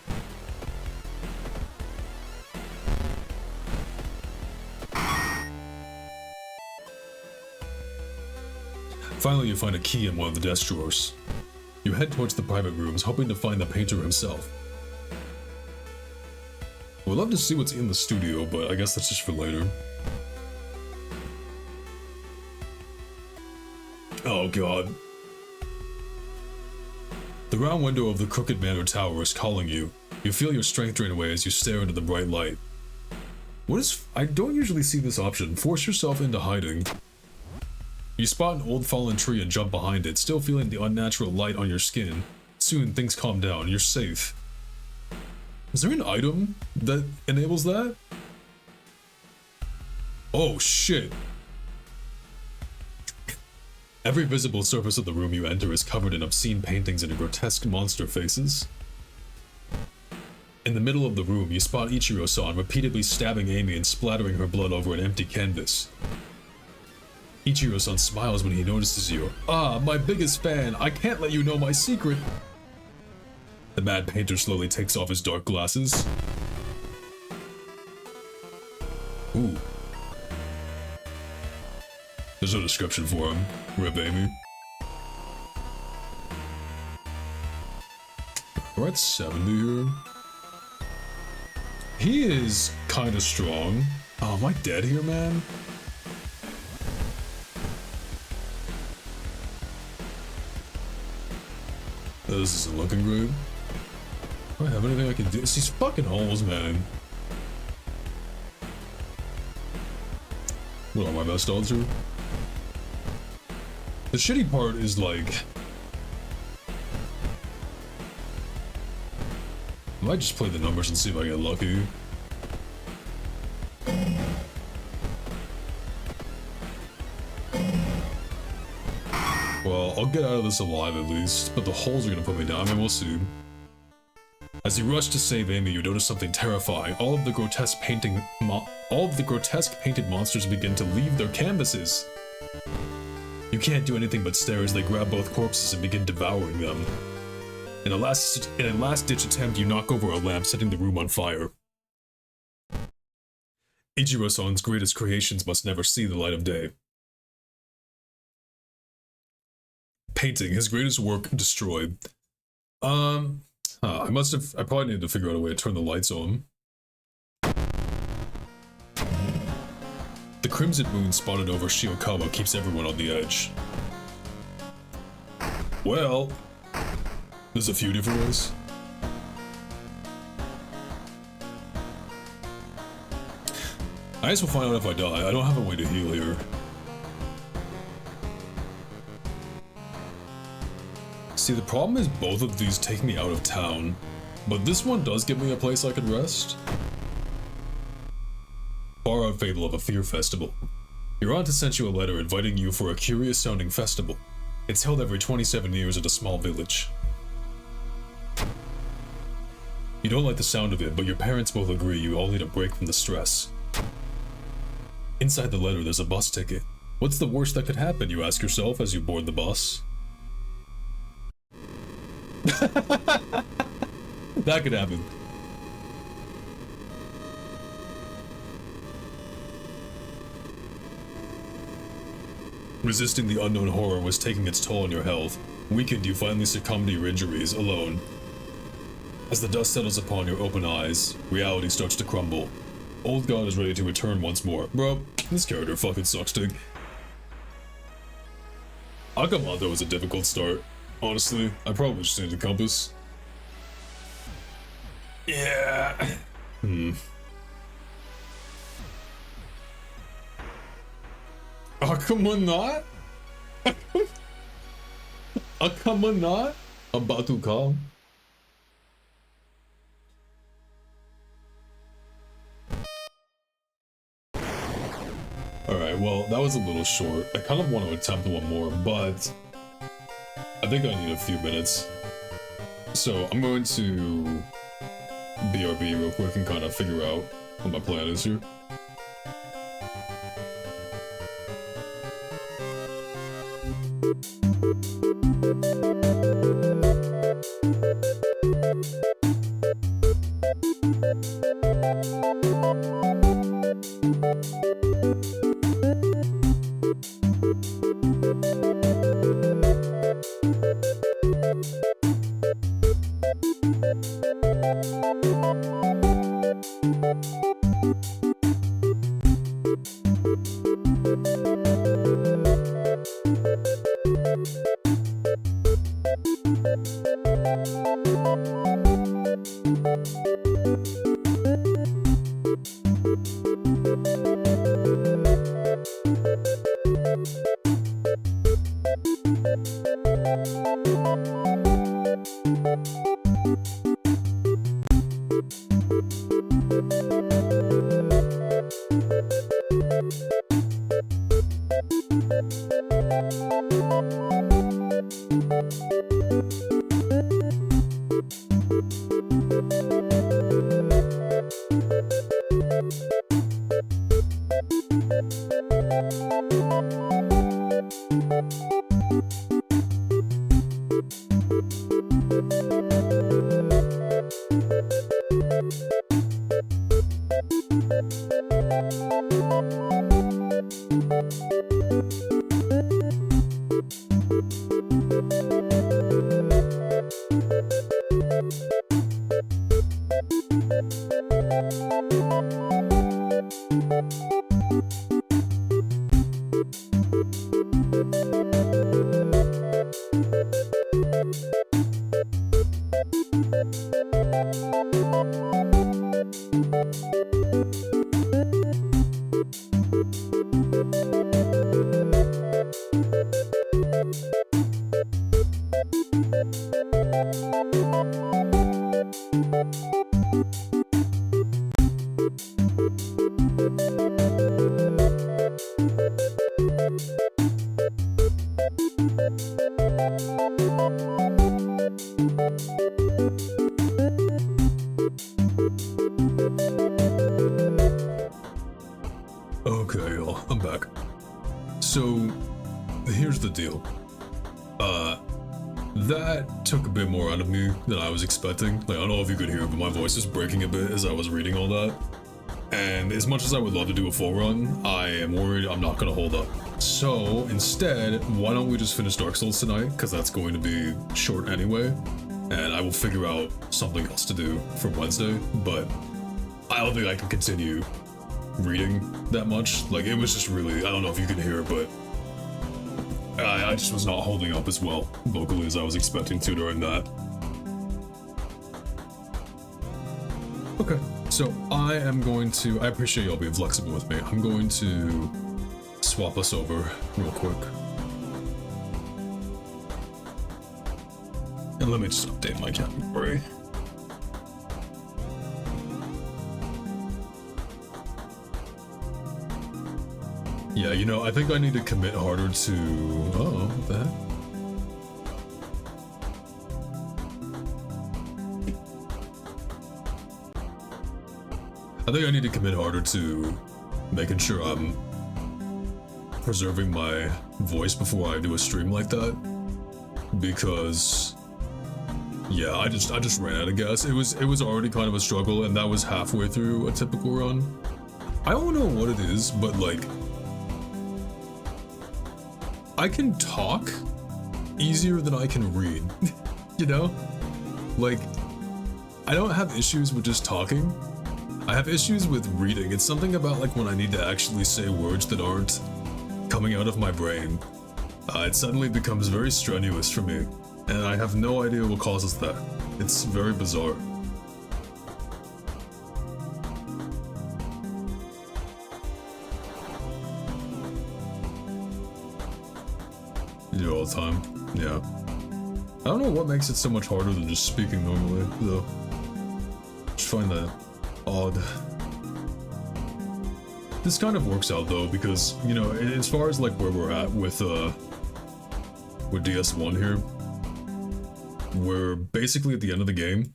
S1: Finally, you find a key in one of the desk drawers. You head towards the private rooms, hoping to find the painter himself. I would love to see what's in the studio, but I guess that's just for later. Oh god. The round window of the Crooked Manor Tower is calling you. You feel your strength drain away as you stare into the bright light. What is... I don't usually see this option. Force yourself into hiding. You spot an old fallen tree and jump behind it, still feeling the unnatural light on your skin. Soon, things calm down. You're safe. Is there an item that enables that? Oh, shit. Every visible surface of the room you enter is covered in obscene paintings and grotesque monster faces. In the middle of the room, you spot Ichiro-san repeatedly stabbing Amy and splattering her blood over an empty canvas. Ichiro-san smiles when he notices you. Ah, my biggest fan, I can't let you know my secret. The mad painter slowly takes off his dark glasses. Ooh. There's no description for him. Rip Amy. We're at 70 here. He is kinda strong. Oh, am I dead here, man? This isn't looking great. Do I have anything I can do? It's these fucking holes, man. What are my best odds here? The shitty part is like... I might just play the numbers and see if I get lucky. Well, I'll get out of this alive at least, but the holes are gonna put me down. I mean, we'll see. As you rush to save Amy, you notice something terrifying. All of the grotesque painted monsters begin to leave their canvases. You can't do anything but stare as they grab both corpses and begin devouring them. In a last-ditch attempt, you knock over a lamp, setting the room on fire. Ichiro-san's greatest creations must never see the light of day. Painting, his greatest work, destroyed. I probably need to figure out a way to turn the lights on. The crimson moon spotted over Shiokawa keeps everyone on the edge. Well, there's a few different ways. I guess we'll find out if I die. I don't have a way to heal here. See, the problem is both of these take me out of town, but this one does give me a place I could rest. Borrowed Fable of a Fear Festival. Your aunt has sent you a letter inviting you for a curious-sounding festival. It's held every 27 years at a small village. You don't like the sound of it, but your parents both agree you all need a break from the stress. Inside the letter, there's a bus ticket. What's the worst that could happen, you ask yourself as you board the bus? That could happen. Resisting the unknown horror was taking its toll on your health. Weakened, you finally succumb to your injuries, alone. As the dust settles upon your open eyes, reality starts to crumble. Old God is ready to return once more. Bro, this character fucking sucks, dude. Akamoto was a difficult start. Honestly, I probably just needed a compass. Yeah. Akuma not? Akuma not? About to come? Alright, well, that was a little short. I kind of want to attempt one more, but I think I need a few minutes. So I'm going to BRB real quick and kind of figure out what my plan is here. Okay, y'all, I'm back. So, here's the deal. That took a bit more out of me than I was expecting. Like, I don't know if you could hear, but my voice is breaking a bit as I was reading all that. And as much as I would love to do a full run, I am worried I'm not gonna hold up. So, instead, why don't we just finish Dark Souls tonight? Because that's going to be short anyway. And I will figure out something else to do for Wednesday, but I don't think I can continue reading that much. Like, it was just really, I don't know if you can hear, but I just was not holding up as well vocally as I was expecting to during that. Okay, so I appreciate y'all being flexible with me. I'm going to swap us over real quick. And let me just update my category. Yeah, you know, I think I need to commit harder to... Oh, what the heck? I think I need to commit harder to making sure I'm preserving my voice before I do a stream like that. Because... yeah, I just ran out of gas. It was already kind of a struggle, and that was halfway through a typical run. I don't know what it is, but like... I can talk easier than I can read, you know? Like, I don't have issues with just talking. I have issues with reading. It's something about like when I need to actually say words that aren't coming out of my brain. It suddenly becomes very strenuous for me, and I have no idea what causes that. It's very bizarre. You do it all the time. Yeah. I don't know what makes it so much harder than just speaking normally, though. Just find that odd. This kind of works out though, because, you know, as far as like where we're at with DS1 here, we're basically at the end of the game,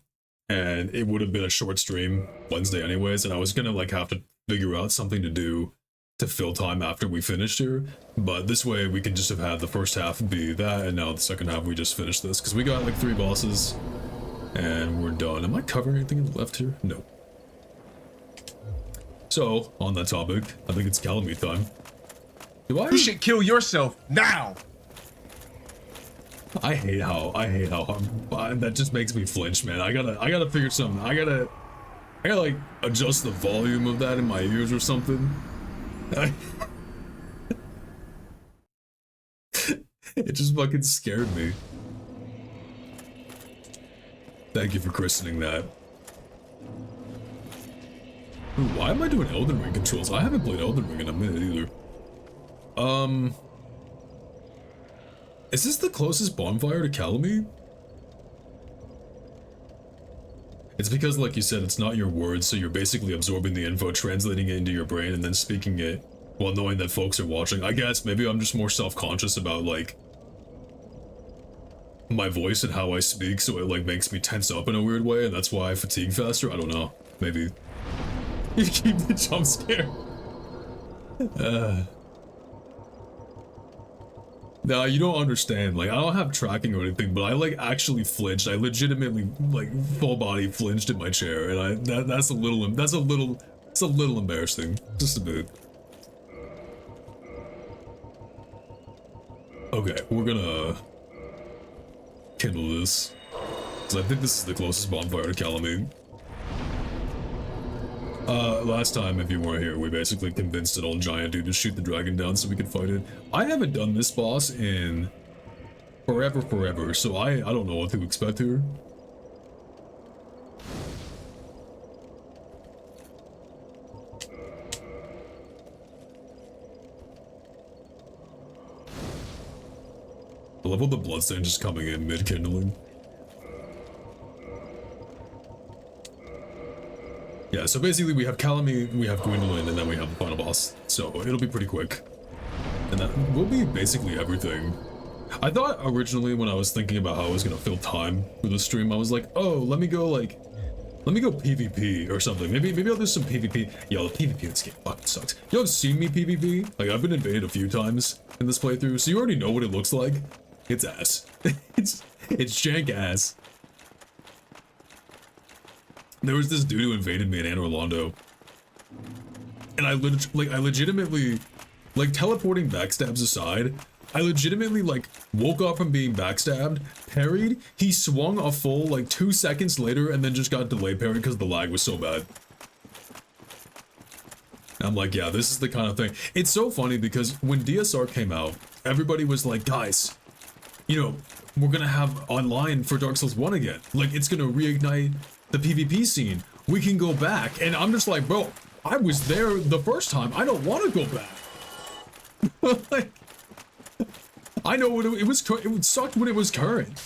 S1: and it would have been a short stream Wednesday anyways, and I was gonna like have to figure out something to do to fill time after we finished here, but this way we can just have had the first half be that, and now the second half we just finished this, because we got like 3 bosses, and we're done. Am I covering anything left here? No. So, on that topic, I think it's Calamite time.
S2: You should kill yourself now!
S1: I hate how that just makes me flinch, man. I gotta figure something. I gotta like adjust the volume of that in my ears or something. It just fucking scared me. Thank you for christening that. Ooh, why am I doing Elden Ring controls? I haven't played Elden Ring in a minute either. Is this the closest bonfire to Calamite? It's because, like you said, it's not your words, so you're basically absorbing the info, translating it into your brain, and then speaking it while knowing that folks are watching. I guess maybe I'm just more self-conscious about, like, my voice and how I speak, so it, like, makes me tense up in a weird way, and that's why I fatigue faster? I don't know. Maybe. You keep the jump scare. Nah, you don't understand. Like, I don't have tracking or anything, but I like actually flinched. I legitimately like full body flinched in my chair, and that's a little embarrassing, just a bit. Okay, we're gonna kindle this, because I think this is the closest bonfire to Calamite. Last time, if you weren't here, we basically convinced an old giant dude to shoot the dragon down so we could fight it. I haven't done this boss in forever, so I don't know what to expect here. I love how the bloodstain just coming in mid-kindling. Yeah, so basically we have Calamite, we have Gwendolyn, and then we have the final boss. So it'll be pretty quick. And that will be basically everything. I thought originally when I was thinking about how I was gonna fill time for the stream, I was like, oh, let me go PvP or something. Maybe I'll do some PvP. Yo, the PvP in this game fucking sucks. You have seen me PvP? Like, I've been invaded a few times in this playthrough, so you already know what it looks like. It's ass. it's jank ass. There was this dude who invaded me in Anor Londo, and I legitimately, like, teleporting backstabs aside, I legitimately, like, woke up from being backstabbed, parried, he swung a full, like, 2 seconds later, and then just got delayed parried because the lag was so bad. I'm like, yeah, this is the kind of thing. It's so funny because when DSR came out, everybody was like, guys, you know, we're gonna have online for Dark Souls 1 again. Like, it's gonna reignite the PvP scene. We can go back. And I'm just like, bro, I was there the first time. I don't want to go back. Like, I know what it was. It sucked when it was current.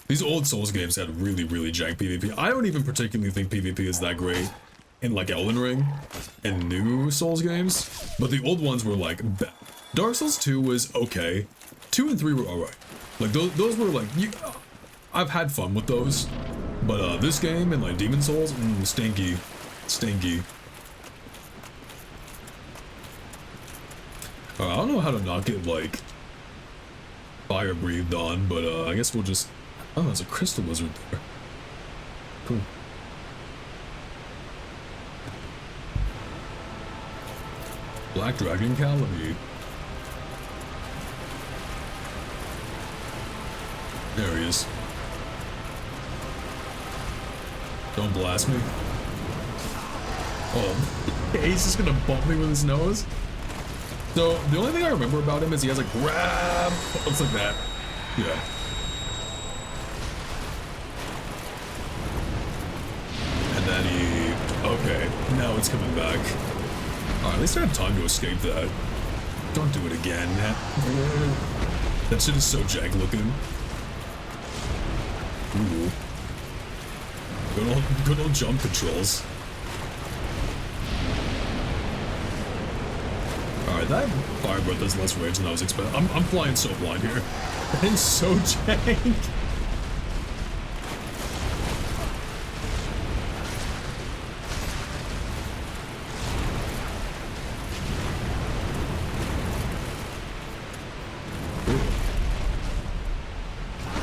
S1: These old Souls games had really jank PvP. I don't even particularly think PvP is that great in like Elden Ring and new Souls games, but the old ones were like bad. Dark Souls 2 was okay. 2 and 3 were alright. Like those were like I've had fun with those, but this game and like Demon Souls, stinky. I don't know how to not get like fire breathed on, but I guess we'll just. Oh, there's a crystal lizard there. Cool. Black Dragon Calamite. There he is. Don't blast me. Oh, he's just gonna bump me with his nose. So, the only thing I remember about him is he has a grab. Looks like that. Yeah. And then he... Okay, now it's coming back. Alright, at least I have time to escape that. Don't do it again. That shit is so jank looking. Ooh. Good old jump controls. Alright, that fire breath has less range than I was expecting. I'm flying so blind here. That is so jank.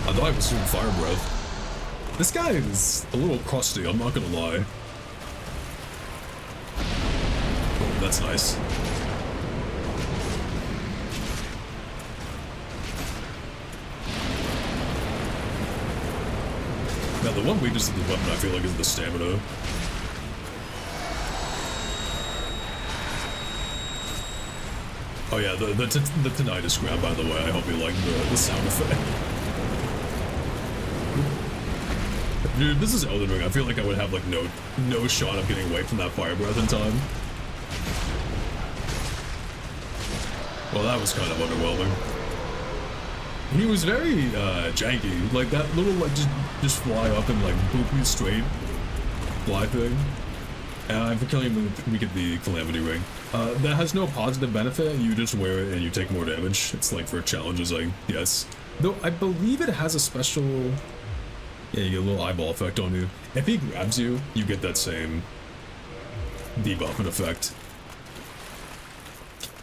S1: I thought I was doing fire breath. This guy is a little crusty, I'm not gonna lie. Oh, that's nice. Now, the one weakness of the weapon I feel like is the stamina. Oh yeah, the tinnitus grab, by the way. I hope you like the sound effect. Dude, this is Elden Ring. I feel like I would have like no shot of getting away from that fire breath in time. Well, that was kind of underwhelming. He was very janky, like that little like just fly up and like boop you straight fly thing. And for killing him, we get the Calamity Ring. That has no positive benefit. You just wear it and you take more damage. It's like for challenges, I guess. Though I believe it has a special. Yeah, you get a little eyeball effect on you. If he grabs you, you get that same debuffing effect.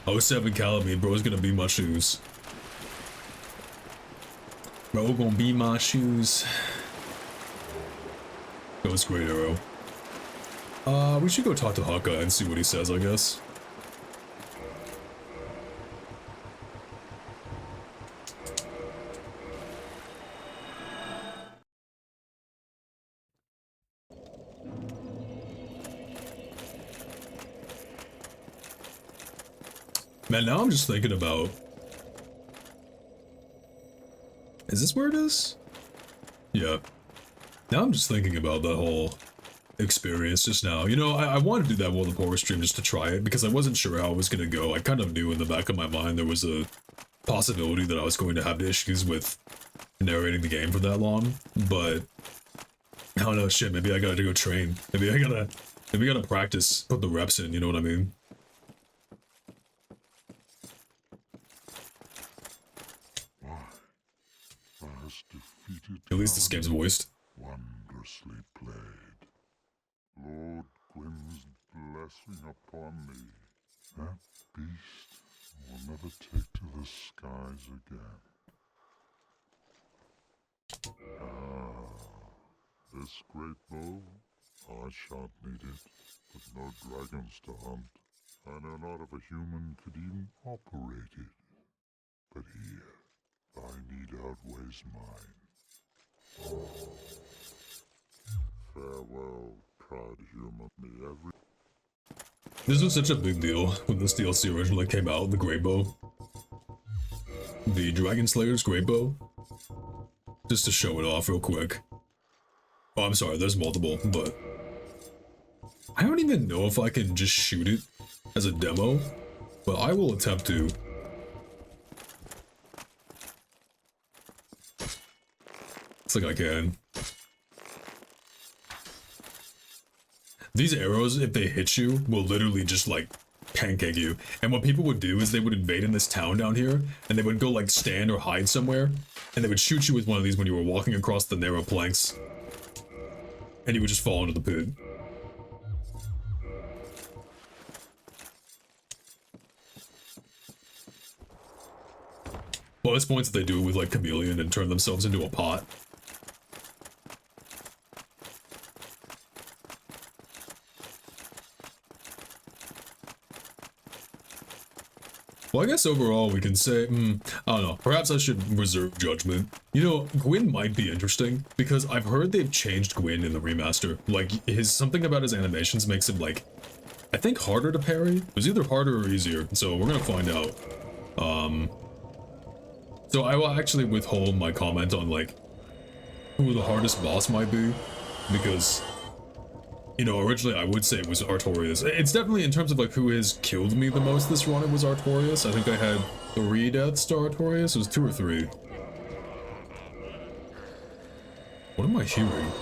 S1: Oh, 07 Calamity, bro's gonna be my shoes. Bro gonna be my shoes. That was great, Arrow. We should go talk to Hawkeye and see what he says, I guess. Man, now I'm just thinking about... Is this where it is? Yeah. Now I'm just thinking about that whole experience just now. You know, I wanted to do that World of Horror stream just to try it because I wasn't sure how it was going to go. I kind of knew in the back of my mind there was a possibility that I was going to have issues with narrating the game for that long, but I don't know, shit, maybe I gotta go train. Maybe I gotta practice, put the reps in, you know what I mean? At least this game's voiced.
S3: Wondrously played. Lord Gwyn's blessing upon me. That beast will never take to the skies again. This great bow, I shan't need it, but no dragons to hunt. I know not if a human could even operate it. But here, thy need outweighs mine. Farewell, proud human. Me every.
S1: This was such a big deal when this DLC originally came out, the Great Bow. The Dragon Slayer's Great Bow. Just to show it off real quick. Oh, I'm sorry, there's multiple, but... I don't even know if I can just shoot it as a demo, but I will attempt to. It's like I can. These arrows, if they hit you, will literally just like pancake you. And what people would do is they would invade in this town down here, and they would go like stand or hide somewhere, and they would shoot you with one of these when you were walking across the narrow planks. And you would just fall into the pit. Bonus points if they do it with like Chameleon and turn themselves into a pot. Well, I guess overall we can say, I don't know, perhaps I should reserve judgment. You know, Gwyn might be interesting, because I've heard they've changed Gwyn in the remaster. Like, something about his animations makes him, like, I think harder to parry? It was either harder or easier, so we're gonna find out. So I will actually withhold my comment on, like, who the hardest boss might be, because You know, originally I would say it was Artorias. It's definitely, in terms of like who has killed me the most this run, it was Artorias. I think I had 3 deaths to Artorias. It was 2 or 3. What am I hearing?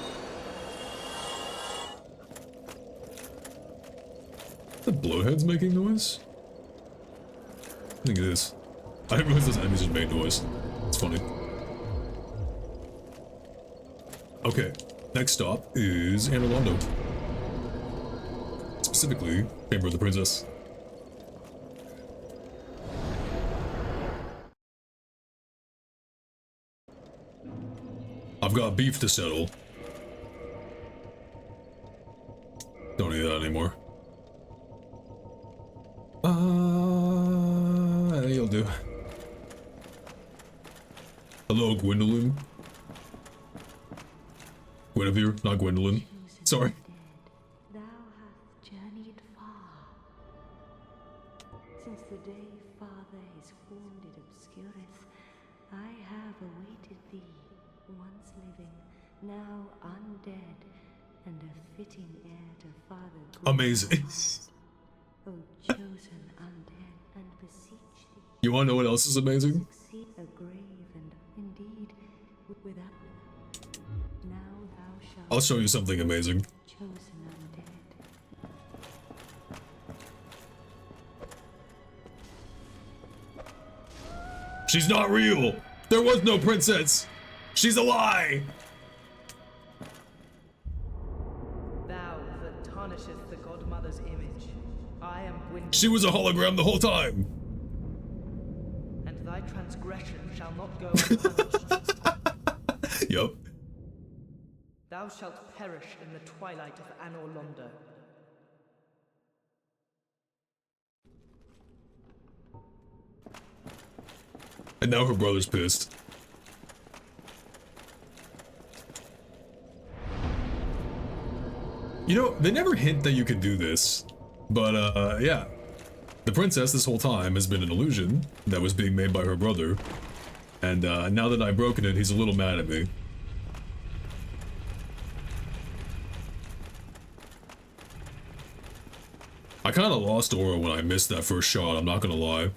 S1: The blowhead's making noise? I think it is. I didn't realize those enemies just made noise. It's funny. Okay, next stop is Anor Londo. Specifically, Chamber of the Princess. I've got beef to settle. Don't need that anymore. You'll do. Hello, Gwendolyn. Guinevere, not Gwendolyn. Sorry.
S4: Thou hast journeyed far. Since the day father his wounded obscureth, I have awaited thee, once living, now undead, and a fitting heir to father.
S1: Amazing.
S4: O chosen undead, and beseech thee.
S1: You wanna know what else is amazing?
S4: Succeed a grave, and indeed, without. Now thou shalt.
S1: I'll show you something amazing.
S4: Chosen undead.
S1: She's not real! There was no princess! She's a lie!
S5: Thou that tarnisheth the godmother's image, I am Gwendolyn,
S1: She was a hologram the whole time!
S5: and thy transgression shall not go unpunished.
S1: Yup.
S5: Thou shalt perish in the twilight of Anor Londo.
S1: And now her brother's pissed. You know, they never hint that you can do this. But, yeah. The princess this whole time has been an illusion that was being made by her brother. And, now that I've broken it, he's a little mad at me. I kinda lost aura when I missed that first shot, I'm not gonna lie.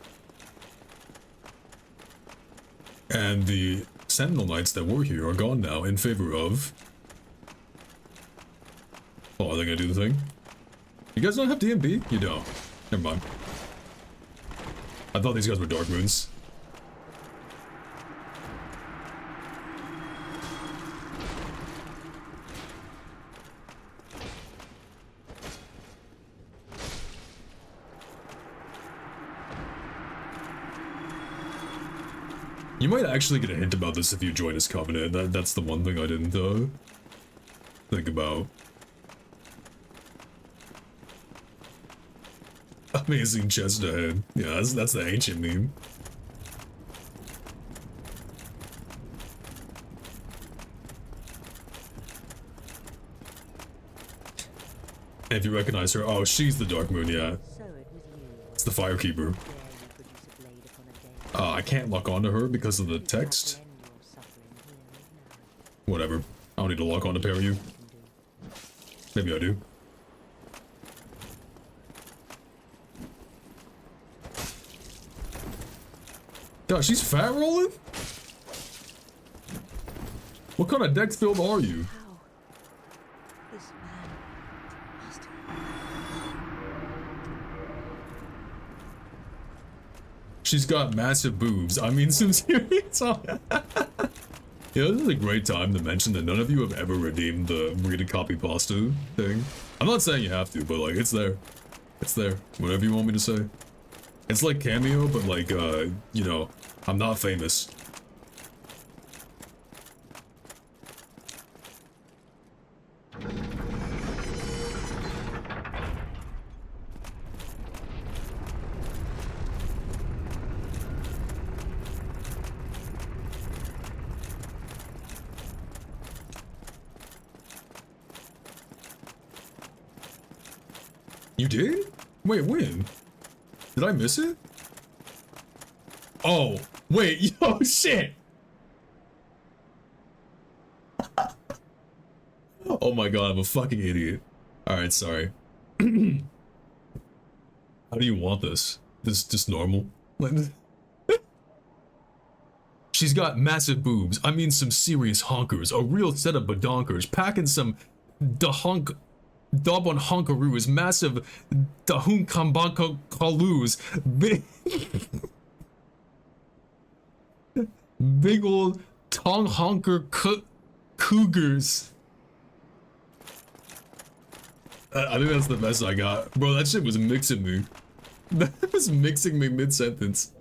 S1: And the Sentinel Knights that were here are gone now in favor of... Oh, are they gonna do the thing? You guys don't have DMB? You don't. Never mind. I thought these guys were Dark Moons. You might actually get a hint about this if you join his covenant. That's the one thing I didn't think about. Amazing chest ahead. Yeah, that's the ancient meme. And if you recognize her, oh, she's the Dark Moon, yeah.
S4: So it was you.
S1: It's the Firekeeper.
S4: Dare you produce a blade upon a day.
S1: I can't lock onto her because of the text.
S4: End your suffering here and now.
S1: Whatever. I don't need to lock on to pair you. Maybe I do. God, she's fat rolling? What kind of dex build are you?
S4: How? This man must.
S1: She's got massive boobs. I mean, some serious. Yeah, this is a great time to mention that none of you have ever redeemed the read a copy pasta thing. I'm not saying you have to, but like, it's there. It's there. Whatever you want me to say. It's like Cameo, but like, you know, I'm not famous. You did? Wait, when? Did I miss it? Oh, wait, yo, shit! Oh my god, I'm a fucking idiot. Alright, sorry. How do you want this? This just normal? She's got massive boobs. I mean some serious honkers. A real set of badonkers. Packing some dahunk Dobon honkaroos. Massive dahunk kambanko kaloos. Big old tong honker cougars. I think that's the best I got. Bro, that shit was mixing me. That was mixing me mid-sentence.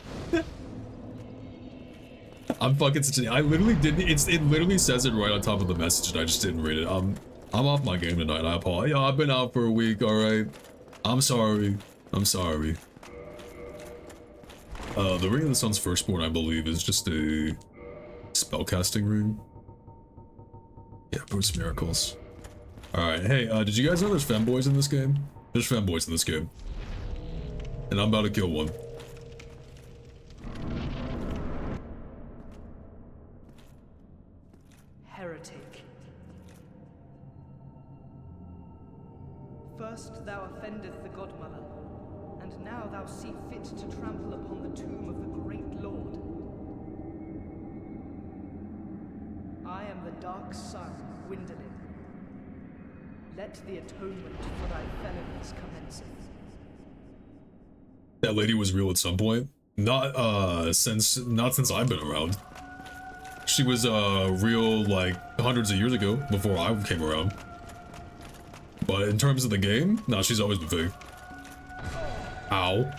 S1: I'm fucking such an... I literally didn't... It literally says it right on top of the message and I just didn't read it. I'm off my game tonight. I apologize. Yo, I've been out for a week, alright? I'm sorry. I'm sorry. The Ring of the Sun's Firstborn, I believe, is just a spellcasting ring. Yeah, boost miracles. Alright, hey, did you guys know there's femboys in this game? There's femboys in this game. And I'm about to kill one.
S5: Heretic. First thou offendeth the Godmother, and now thou see fit to trample upon the tomb of the great Lord. I am the Dark Sun, Gwyndolin. Let the atonement for thy felonies commence.
S1: That lady was real at some point. Not since I've been around. She was real like hundreds of years ago before I came around. But in terms of the game, nah, she's always been fake. Ow.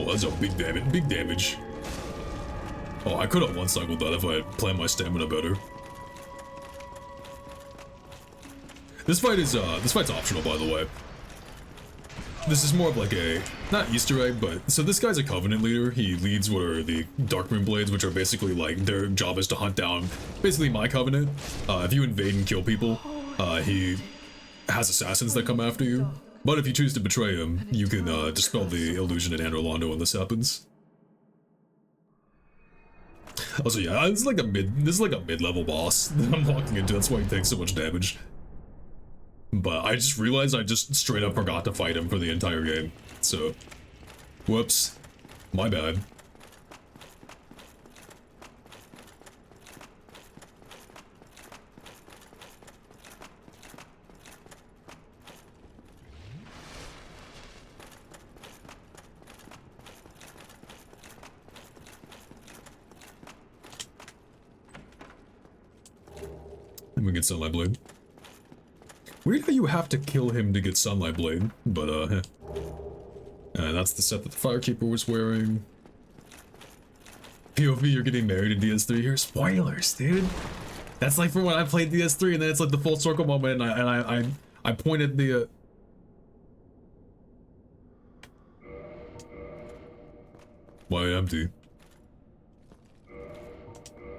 S1: Oh, that's a big damage. Big damage. Oh, I could have one-cycled that if I had planned my stamina better. This fight's optional, by the way. This is more of like a, not Easter egg, but, so this guy's a Covenant leader. He leads what are the Darkmoon Blades, which are basically like, their job is to hunt down, basically my Covenant. If you invade and kill people, he has assassins that come after you. But if you choose to betray him, you can dispel the illusion in Anor Londo when this happens. Also, yeah, this is like a mid-level boss that I'm walking into. That's why he takes so much damage. But I just realized I just straight up forgot to fight him for the entire game. So, whoops, my bad. Let me get Sunlight Blade. Weird how you have to kill him to get Sunlight Blade, but that's the set that the Firekeeper was wearing. POV, you're getting married in DS3 here. Spoilers, dude. That's like for when I played DS3, and then it's like the full circle moment, and I pointed the. Why empty?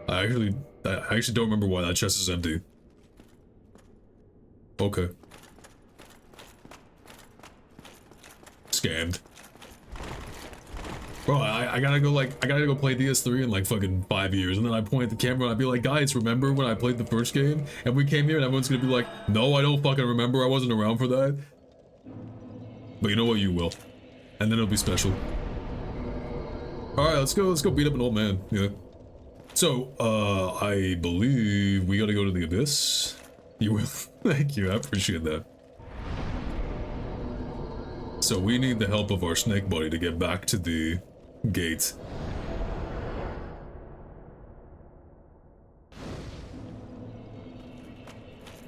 S1: I actually don't remember why that chest is empty. Okay. Scammed. Bro, I gotta go play DS3 in like fucking 5 years, and then I point at the camera and I'd be like, guys, remember when I played the first game and we came here, and everyone's gonna be like, no, I don't fucking remember, I wasn't around for that. But you know what, you will. And then it'll be special. Alright, let's go beat up an old man, yeah. So, I believe we gotta go to the Abyss. You will. Thank you, I appreciate that. So we need the help of our snake buddy to get back to the gate.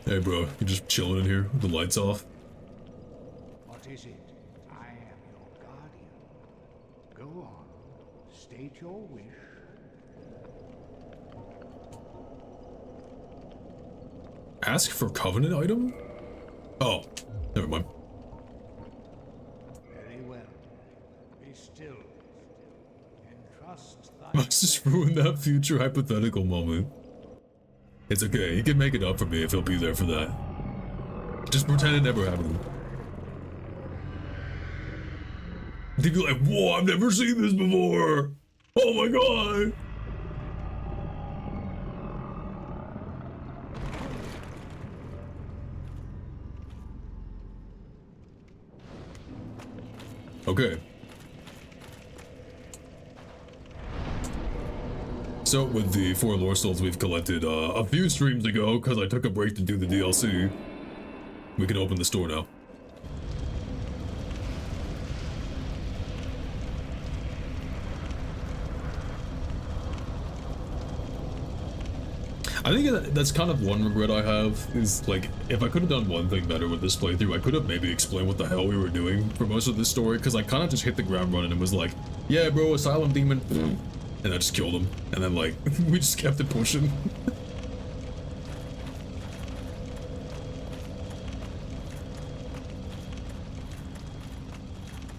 S1: Hey bro, you just chilling in here with the lights off?
S6: What is it? I am your guardian. Go on, state your wish.
S1: Ask for Covenant item? Oh, never mind.
S6: Very well. Be still. Entrust thy
S1: Must just ruin that future hypothetical moment. It's okay, he can make it up for me if he'll be there for that. Just pretend it never happened. They'd be like, whoa, I've never seen this before! Oh my god! Okay. So, with the 4 lore souls we've collected a few streams ago, because I took a break to do the DLC, we can open the store now. I think that's kind of one regret I have, is like, if I could have done one thing better with this playthrough, I could have maybe explained what the hell we were doing for most of this story, because I kind of just hit the ground running and was like, yeah bro, Asylum Demon, and I just killed him, and then like, we just kept it pushing.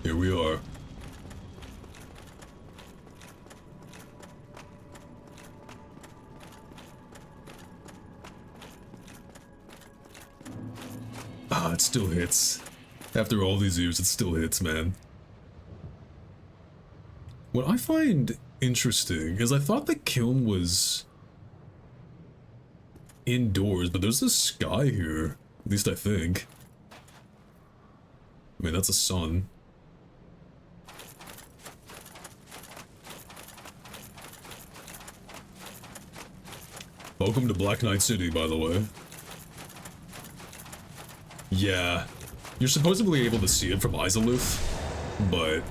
S1: Here we are. Ah, it still hits. After all these years, it still hits, man. What I find interesting is I thought the kiln was indoors, but there's a sky here. At least I think. I mean, that's a sun. Welcome to Black Knight City, by the way. Yeah, you're supposedly able to see it from Izalith, but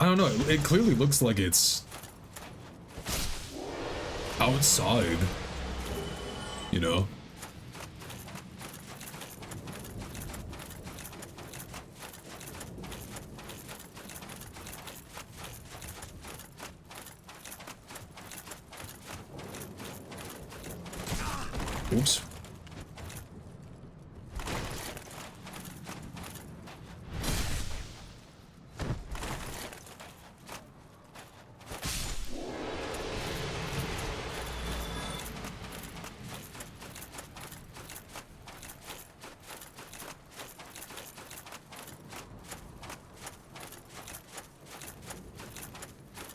S1: I don't know, it clearly looks like it's outside, you know? Oops.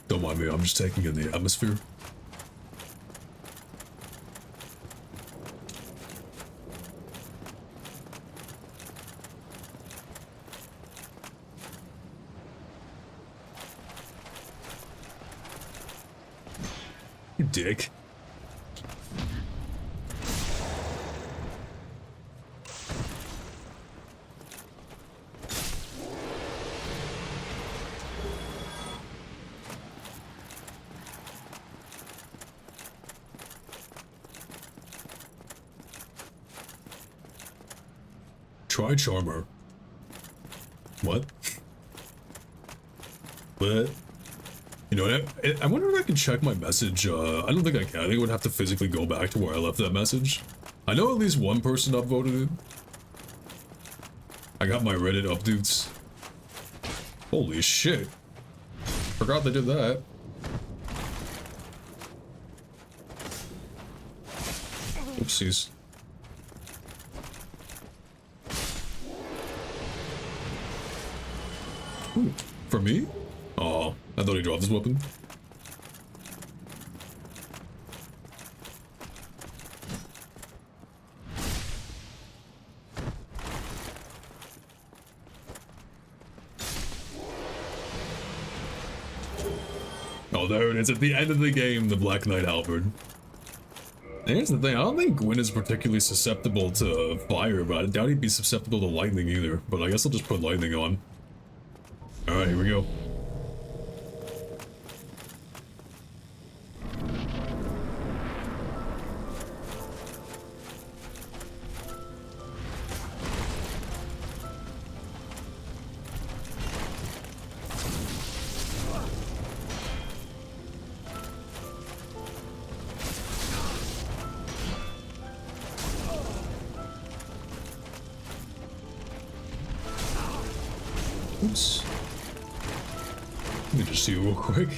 S1: Don't mind me, I'm just taking in the atmosphere. You dick. Try Charmer. What? But you know, I wonder if I can check my message. I don't think I can. I think I would have to physically go back to where I left that message. I know at least one person upvoted it. I got my Reddit updates. Holy shit. Forgot they did that. Oopsies. Ooh, for me? Oh, I thought he dropped his weapon. Oh, there it is at the end of the game, the Black Knight halberd. And here's the thing, I don't think Gwyn is particularly susceptible to fire, but I doubt he'd be susceptible to lightning either. But I guess I'll just put lightning on. Alright, here we go. Oops. Let me just see real quick.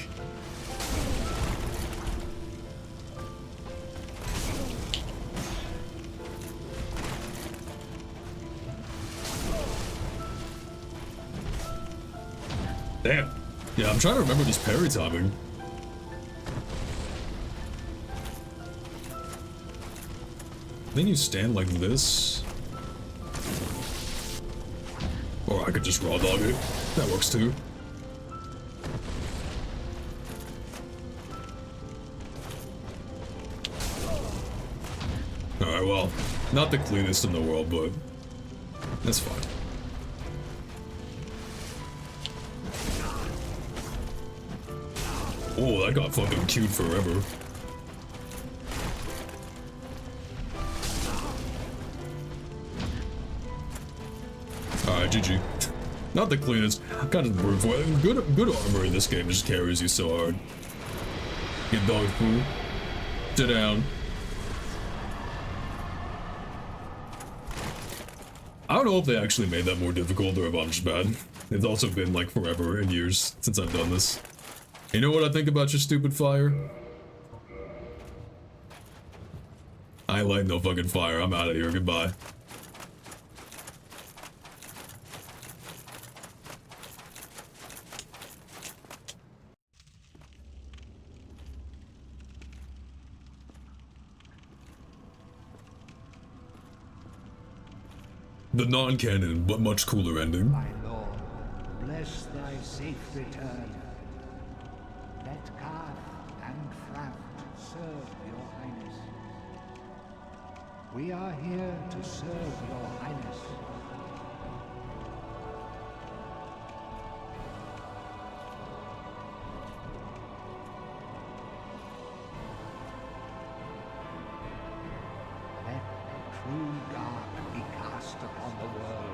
S1: Damn. Yeah, I'm trying to remember this parry timing. Then you stand like this. Or I could just raw dog it. That works too. Alright, well, not the cleanest in the world, but that's fine. Oh, that got fucking queued forever. Alright, GG. Not the cleanest. Kind of brute for it. Good armor in this game just carries you so hard. Get dog food. Sit down. I don't know if they actually made that more difficult or if I'm just bad. It's also been like forever and years since I've done this. You know what I think about your stupid fire? I ain't lighting no fucking fire. I'm out of here. Goodbye. The non-canon, but much cooler ending.
S6: My lord, bless thy safe return. Let Karth and Fraft serve your highness. We are here to serve your highness. Let true dark be cast upon the world.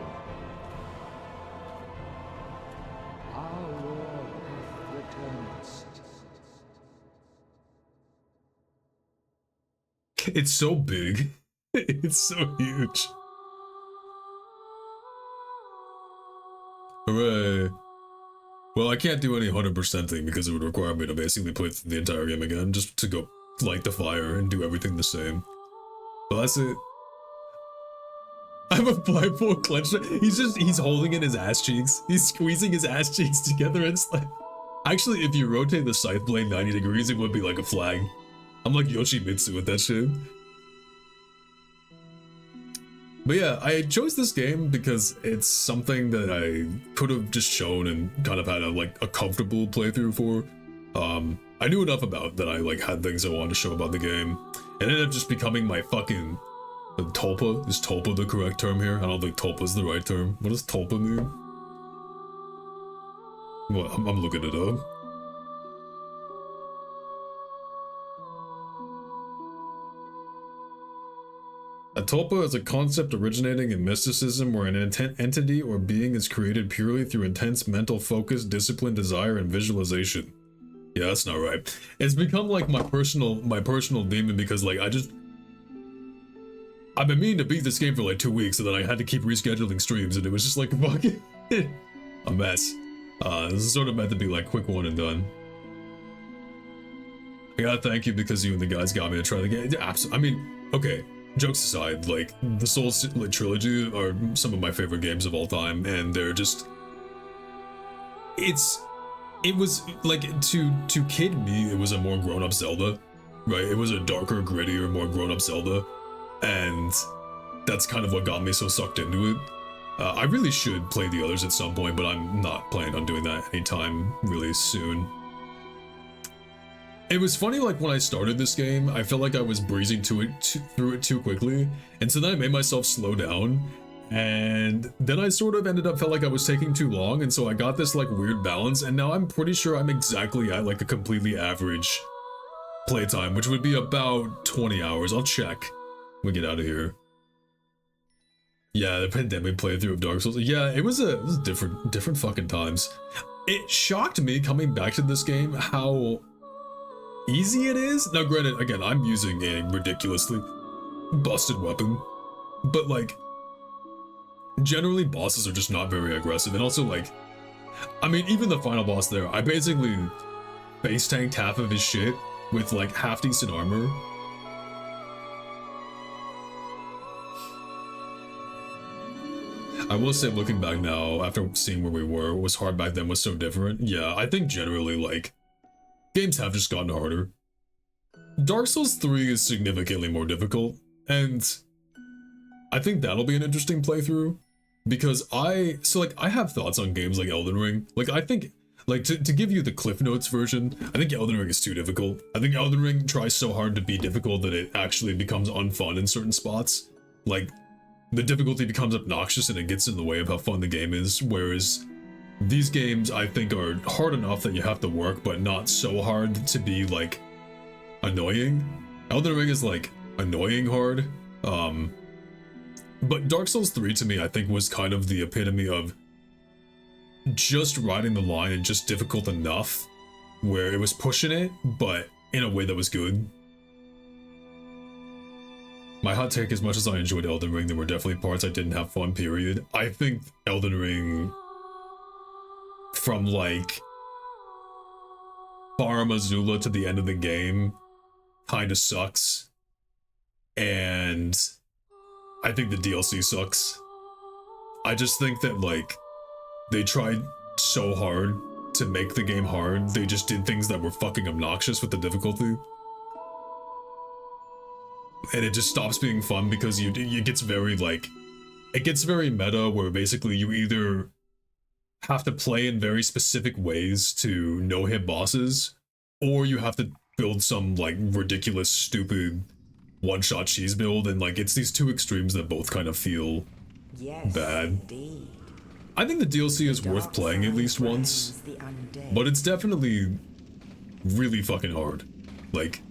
S6: Our war hath returned.
S1: It's so big. It's so huge. Hooray. Well, I can't do any 100% thing because it would require me to basically play the entire game again just to go light the fire and do everything the same. But that's it. I have a blindfold clenched. He's holding in his ass cheeks. He's squeezing his ass cheeks together and it's like... Actually, if you rotate the scythe blade 90 degrees, it would be like a flag. I'm like Yoshimitsu with that shit. But yeah, I chose this game because it's something that I could have just shown and kind of had a comfortable playthrough for. I knew enough about that I had things I wanted to show about the game. It ended up just becoming my fucking Tulpa. Is Tulpa the correct term here? I don't think Tulpa is the right term. What does Tulpa mean? Well, I'm looking it up. A tulpa is a concept originating in mysticism where an entity or being is created purely through intense mental focus, discipline, desire, and visualization. Yeah, that's not right. It's become like my personal demon because I've been meaning to beat this game for 2 weeks and then I had to keep rescheduling streams and it was just fucking a mess. This is sort of meant to be quick one and done. I gotta thank you because you and the guys got me to try the game. I mean, okay. Jokes aside, the Souls trilogy are some of my favorite games of all time, and they're just... It was, to kid me, it was a more grown-up Zelda, right? It was a darker, grittier, more grown-up Zelda, and that's kind of what got me so sucked into it. I really should play the others at some point, but I'm not planning on doing that anytime really soon. It was funny, when I started this game, I felt like I was breezing through it too quickly, and so then I made myself slow down, and then I felt like I was taking too long, and so I got this, weird balance, and now I'm pretty sure I'm exactly at, a completely average playtime, which would be about 20 hours. I'll check when we get out of here. Yeah, the pandemic playthrough of Dark Souls. Yeah, it was different fucking times. It shocked me coming back to this game how easy it is. Now granted, again, I'm using a ridiculously busted weapon, but generally bosses are just not very aggressive, and also I mean, even the final boss there, I basically base tanked half of his shit with half decent armor. I will say, looking back now, after seeing where we were, what was hard back then was so different. Yeah, I think generally, like, games have just gotten harder. Dark Souls 3 is significantly more difficult, and I think that'll be an interesting playthrough, because I have thoughts on games like Elden Ring. Like, I think, like, to give you the Cliff Notes version, I think Elden Ring is too difficult. I think Elden Ring tries so hard to be difficult that it actually becomes unfun in certain spots. Like, the difficulty becomes obnoxious and it gets in the way of how fun the game is, whereas these games, I think, are hard enough that you have to work, but not so hard to be, like, annoying. Elden Ring is, like, annoying hard. But Dark Souls 3, to me, I think, was kind of the epitome of just riding the line and just difficult enough, where it was pushing it, but in a way that was good. My hot take, as much as I enjoyed Elden Ring, there were definitely parts I didn't have fun, period. I think Elden Ring, from, like, Farum Azula to the end of the game, kinda sucks. And I think the DLC sucks. I just think that, like, they tried so hard to make the game hard, they just did things that were fucking obnoxious with the difficulty. And it just stops being fun because it gets very, like, it gets very meta, where basically you either have to play in very specific ways to no-hit bosses, or you have to build some, like, ridiculous, stupid one-shot cheese build, and, like, it's these two extremes that both kind of feel bad.
S7: Indeed.
S1: I think the DLC is worth playing at least once, but it's definitely really fucking hard. Like,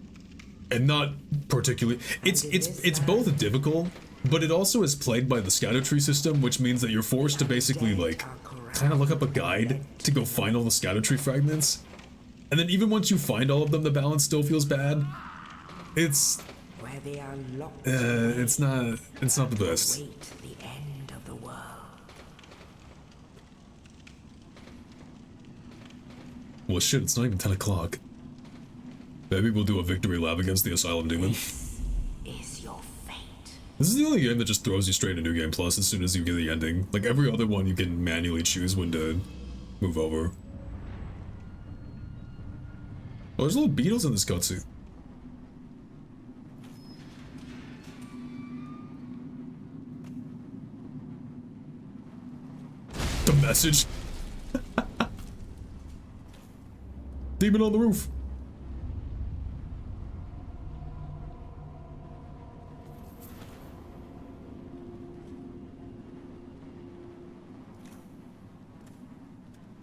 S1: and not particularly, it's both difficult, but it also is plagued by the scatter tree system, which means that you're forced to basically, like, kind of look up a guide to go find all the scatter tree fragments. And then even once you find all of them, the balance still feels bad. It's it's not the best.
S7: Wait the end of the world.
S1: Well, shit, it's not even 10 o'clock. Maybe we'll do a victory lap against the Asylum Demon.
S7: This is your fate.
S1: This is the only game that just throws you straight into New Game Plus as soon as you get the ending. Like, every other one you can manually choose when to move over. Oh, there's little beetles in this cutscene. The message. Demon on the roof.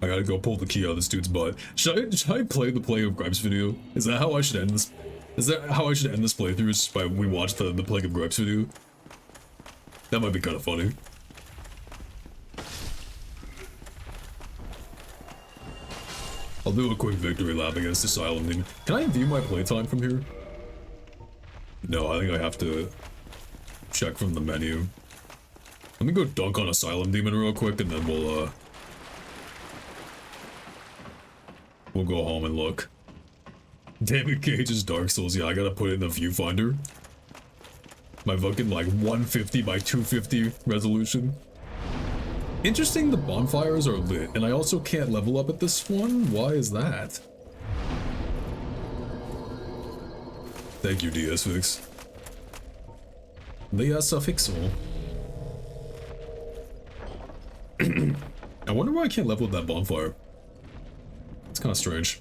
S1: I gotta go pull the key out of this dude's butt. Should I play the Plague of Gripes video? Is that how I should end this? Is that how I should end this playthrough? Is by we watch the Plague of Gripes video? That might be kind of funny. I'll do a quick victory lap against Asylum Demon. Can I view my playtime from here? No, I think I have to check from the menu. Let me go dunk on Asylum Demon real quick, and then we'll go home and look. David Cage's Dark Souls. Yeah, I gotta put it in the viewfinder. My fucking, like, 150 by 250 resolution. Interesting, the bonfires are lit, and I also can't level up at this one. Why is that? Thank you, DSFix. DSFixal. I wonder why I can't level up that bonfire. It's kind of strange.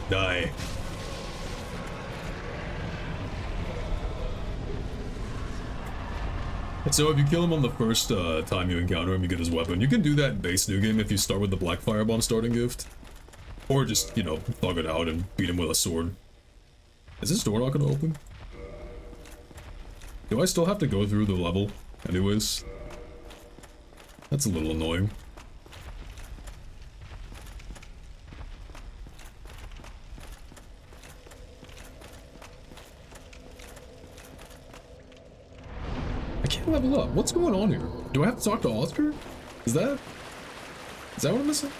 S1: Die. So if you kill him on the first time you encounter him, you get his weapon. You can do that in base New Game if you start with the Black Firebomb starting gift. Or just, you know, thug it out and beat him with a sword. Is this door not gonna open? Do I still have to go through the level anyways? That's a little annoying. I can't level up. What's going on here? Do I have to talk to Oscar? Is that what I'm missing?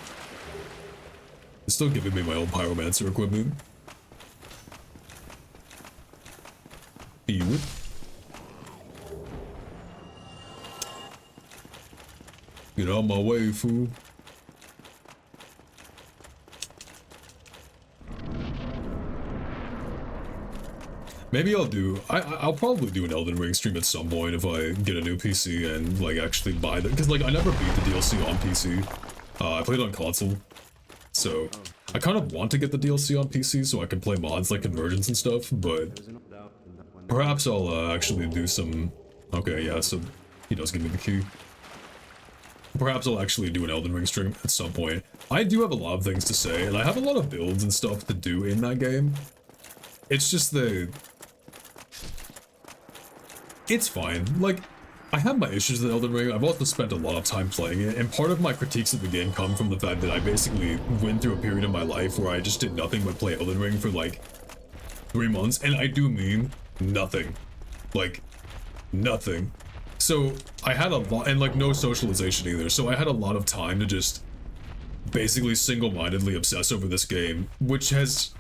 S1: It's still giving me my own pyromancer equipment. You. Get out my way, fool. Maybe I'll probably do an Elden Ring stream at some point if I get a new PC and like actually buy them. Cause like I never beat the DLC on PC. I played on console. So I kind of want to get the DLC on PC so I can play mods like Convergence and stuff, but perhaps I'll actually do some... Okay, yeah, so he does give me the key. Perhaps I'll actually do an Elden Ring stream at some point. I do have a lot of things to say, and I have a lot of builds and stuff to do in that game. It's just the... It's fine. Like, I have my issues with Elden Ring. I've also spent a lot of time playing it, and part of my critiques of the game come from the fact that I basically went through a period of my life where I just did nothing but play Elden Ring for like 3 months, and I do mean nothing. Like, nothing. So I had a lot, and like no socialization either, so I had a lot of time to just basically single-mindedly obsess over this game, which has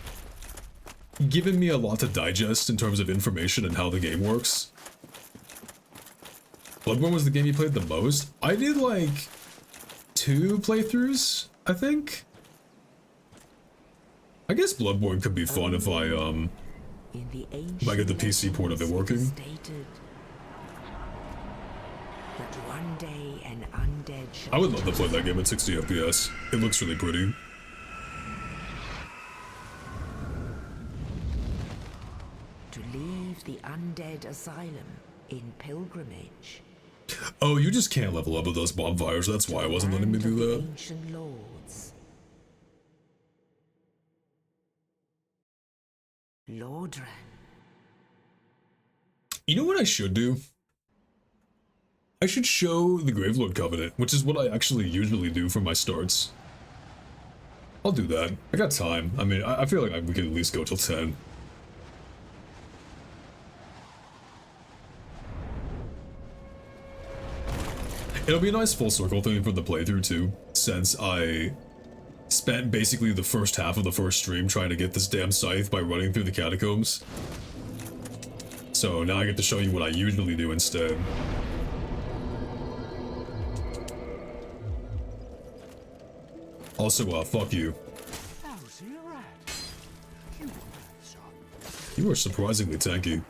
S1: given me a lot to digest in terms of information and how the game works. Bloodborne was the game you played the most? I did like 2 playthroughs, I think. I guess Bloodborne could be fun if I get the PC port of it working.
S7: That one day an undead
S1: I would love to play that game at 60 FPS. It looks really pretty.
S7: to leave the undead asylum in pilgrimage.
S1: Oh, you just can't level up with those bonfires. That's why I wasn't letting me do that.
S7: Ancient lords. Lordran.
S1: You know what I should do? I should show the Gravelord Covenant, which is what I actually usually do for my starts. I'll do that. I got time. I mean, I feel like we could at least go till 10. It'll be a nice full circle thing for the playthrough too, since I spent basically the first half of the first stream trying to get this damn scythe by running through the catacombs. So now I get to show you what I usually do instead. Also, fuck you. You are surprisingly tanky.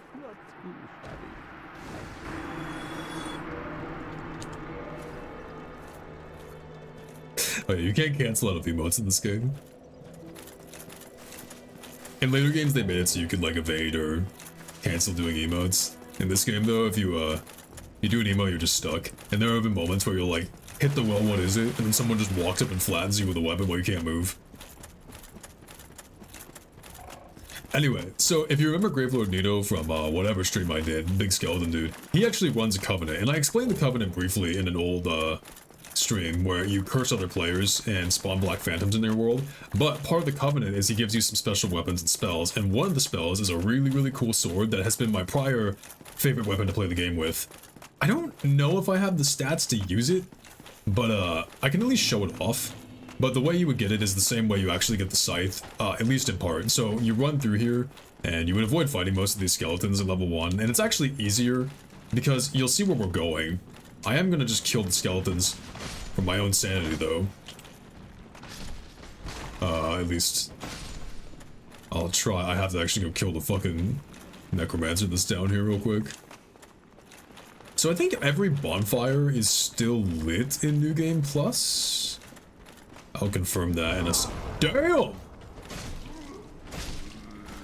S1: Oh yeah, you can't cancel out of emotes in this game. In later games they made it so you could like evade or cancel doing emotes. In this game though, if you do an emote, you're just stuck. And there have been moments where you'll like hit the well, what is it? And then someone just walks up and flattens you with a weapon while you can't move. Anyway, so if you remember Gravelord Nito from whatever stream I did, Big Skeleton Dude, he actually runs a Covenant, and I explained the Covenant briefly in an old stream where you curse other players and spawn black phantoms in their world, but part of the Covenant is he gives you some special weapons and spells, and one of the spells is a really, really cool sword that has been my prior favorite weapon to play the game with. I don't know if I have the stats to use it, but I can at least show it off. But the way you would get it is the same way you actually get the scythe, at least in part. So you run through here, and you would avoid fighting most of these skeletons at level 1, and it's actually easier, because you'll see where we're going. I am gonna just kill the skeletons for my own sanity, though. At least I'll try. I have to actually go kill the fucking necromancer that's down here real quick. So I think every bonfire is still lit in New Game Plus. I'll confirm that in a damn!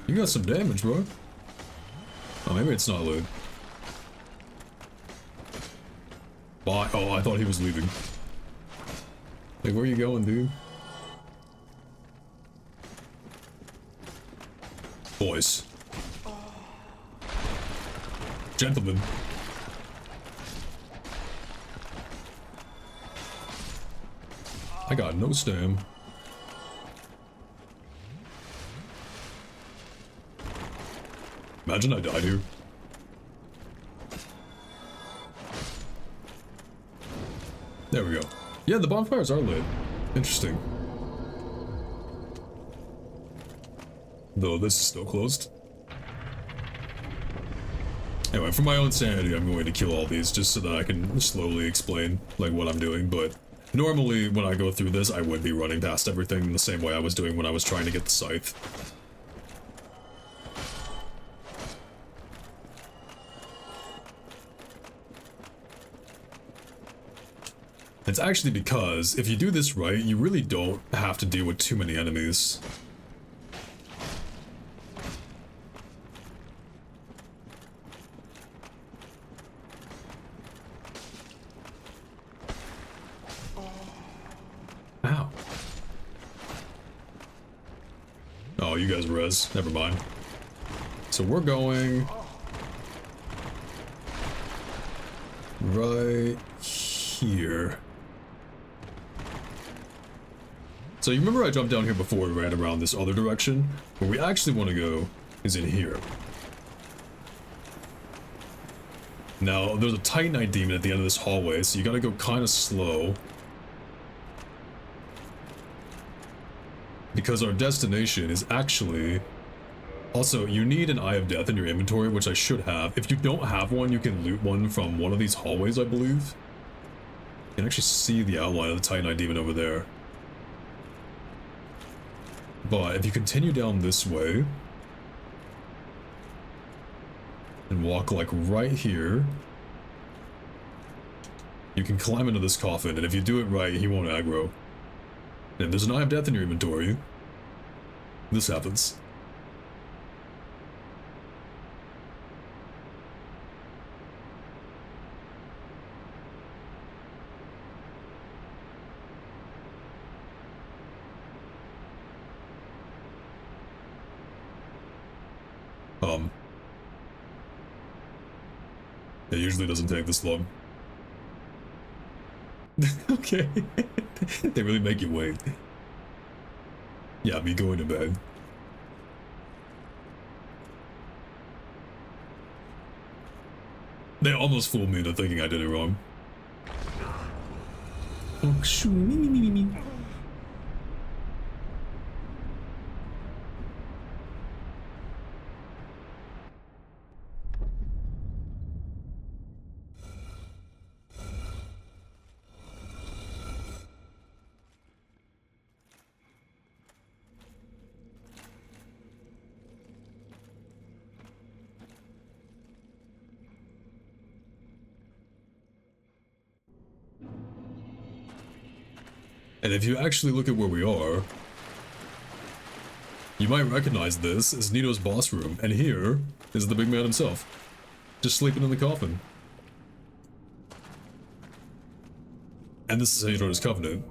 S1: You got some damage, bro. Oh, maybe it's not lit. Bye. Oh, I thought he was leaving. Like, where are you going, dude? Boys. Gentlemen. I got no stam. Imagine I died here. There we go. Yeah, the bonfires are lit. Interesting. though this is still closed. Anyway, for my own sanity, I'm going to kill all these just so that I can slowly explain like what I'm doing, but normally when I go through this, I would be running past everything the same way I was doing when I was trying to get the scythe. It's actually because if you do this right, you really don't have to deal with too many enemies. Ow. Oh, you guys res. Never mind. So we're going right here. So you remember I jumped down here before and ran around this other direction? Where we actually want to go is in here. Now, there's a Titanite demon at the end of this hallway, so you gotta go kind of slow. Because our destination is actually... Also, you need an Eye of Death in your inventory, which I should have. If you don't have one, you can loot one from one of these hallways, I believe. You can actually see the outline of the Titanite demon over there. But if you continue down this way and walk like right here, you can climb into this coffin, and if you do it right, he won't aggro. And if there's an Eye of Death in your inventory, this happens. It usually doesn't take this long. Okay. They really make you wait. Yeah, me going to bed. They almost fooled me into thinking I did it wrong. Oh, shoo, me. And if you actually look at where we are, you might recognize this as Nito's boss room, and here is the big man himself, just sleeping in the coffin. And this is how you join his covenant.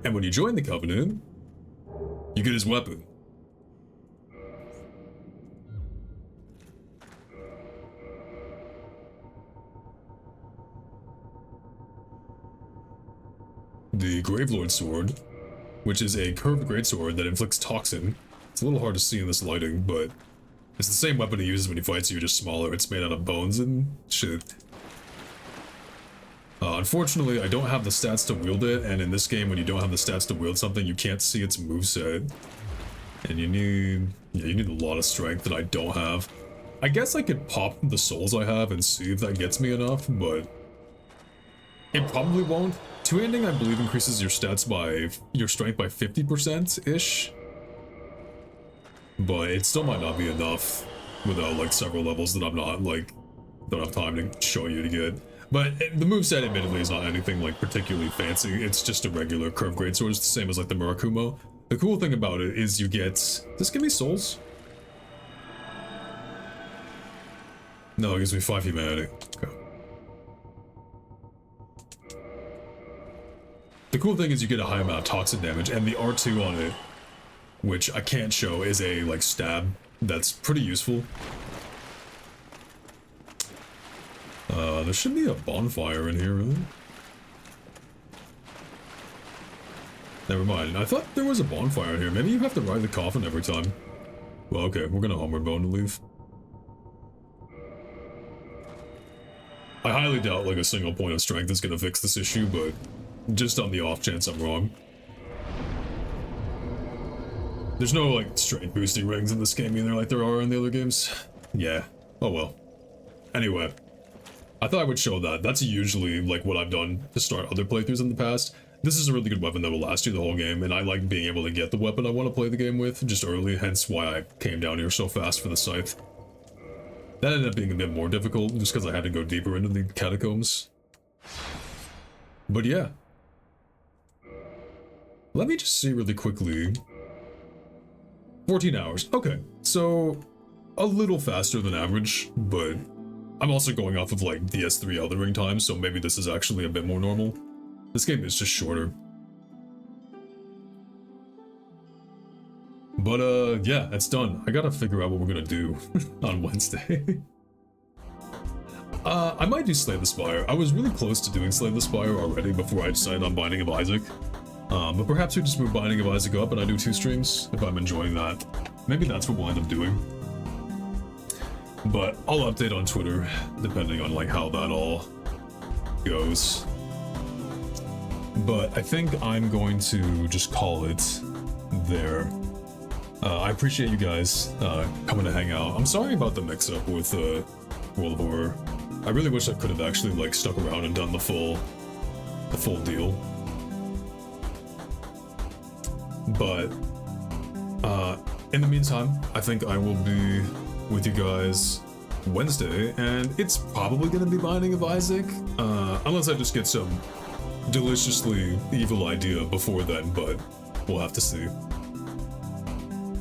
S1: And when you join the covenant, you get his weapon. The Gravelord Sword, which is a curved greatsword that inflicts toxin. It's a little hard to see in this lighting, but it's the same weapon he uses when he fights you, just smaller. It's made out of bones and shit. Unfortunately, I don't have the stats to wield it, and in this game, when you don't have the stats to wield something, you can't see its moveset. And you need a lot of strength that I don't have. I guess I could pop the souls I have and see if that gets me enough, but it probably won't. Two-handing, I believe, increases your stats by your strength by 50%-ish. But it still might not be enough without like several levels that I'm not like don't have time to show you to get. But the moveset admittedly is not anything like particularly fancy. It's just a regular curved greatsword. It's the same as like the Murakumo. The cool thing about it is you get... Does this give me souls? No, it gives me 5 humanity. Okay. The cool thing is you get a high amount of toxin damage, and the R2 on it, which I can't show, is a like stab that's pretty useful. There should be a bonfire in here, really. Never mind. I thought there was a bonfire in here. Maybe you have to ride the coffin every time. Well, okay, we're gonna homeward bone to leave. I highly doubt like a single point of strength is gonna fix this issue, but just on the off chance I'm wrong. There's no like strength boosting rings in this game either like there are in the other games. Yeah, oh well. Anyway, I thought I would show that. That's usually like what I've done to start other playthroughs in the past. This is a really good weapon that will last you the whole game, and I like being able to get the weapon I want to play the game with just early, hence why I came down here so fast for the scythe. That ended up being a bit more difficult just because I had to go deeper into the catacombs. But yeah. Let me just see really quickly. 14 hours. Okay, so a little faster than average, but I'm also going off of like DS3 Elden Ring time, so maybe this is actually a bit more normal. This game is just shorter. But yeah, it's done. I gotta figure out what we're gonna do on Wednesday. I might do Slay the Spire. I was really close to doing Slay the Spire already before I decided on Binding of Isaac. But perhaps we just move Binding of Isaac up and I do 2 streams if I'm enjoying that. Maybe that's what we'll end up doing. But I'll update on Twitter depending on like how that all goes. But I think I'm going to just call it there. I appreciate you guys coming to hang out. I'm sorry about the mix-up with World of Horror. I really wish I could have actually like stuck around and done the full deal. But in the meantime, I think I will be with you guys Wednesday, and it's probably gonna be Binding of Isaac, unless I just get some deliciously evil idea before then, but we'll have to see.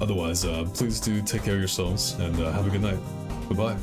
S1: Otherwise, please do take care of yourselves and have a good night. Bye-bye.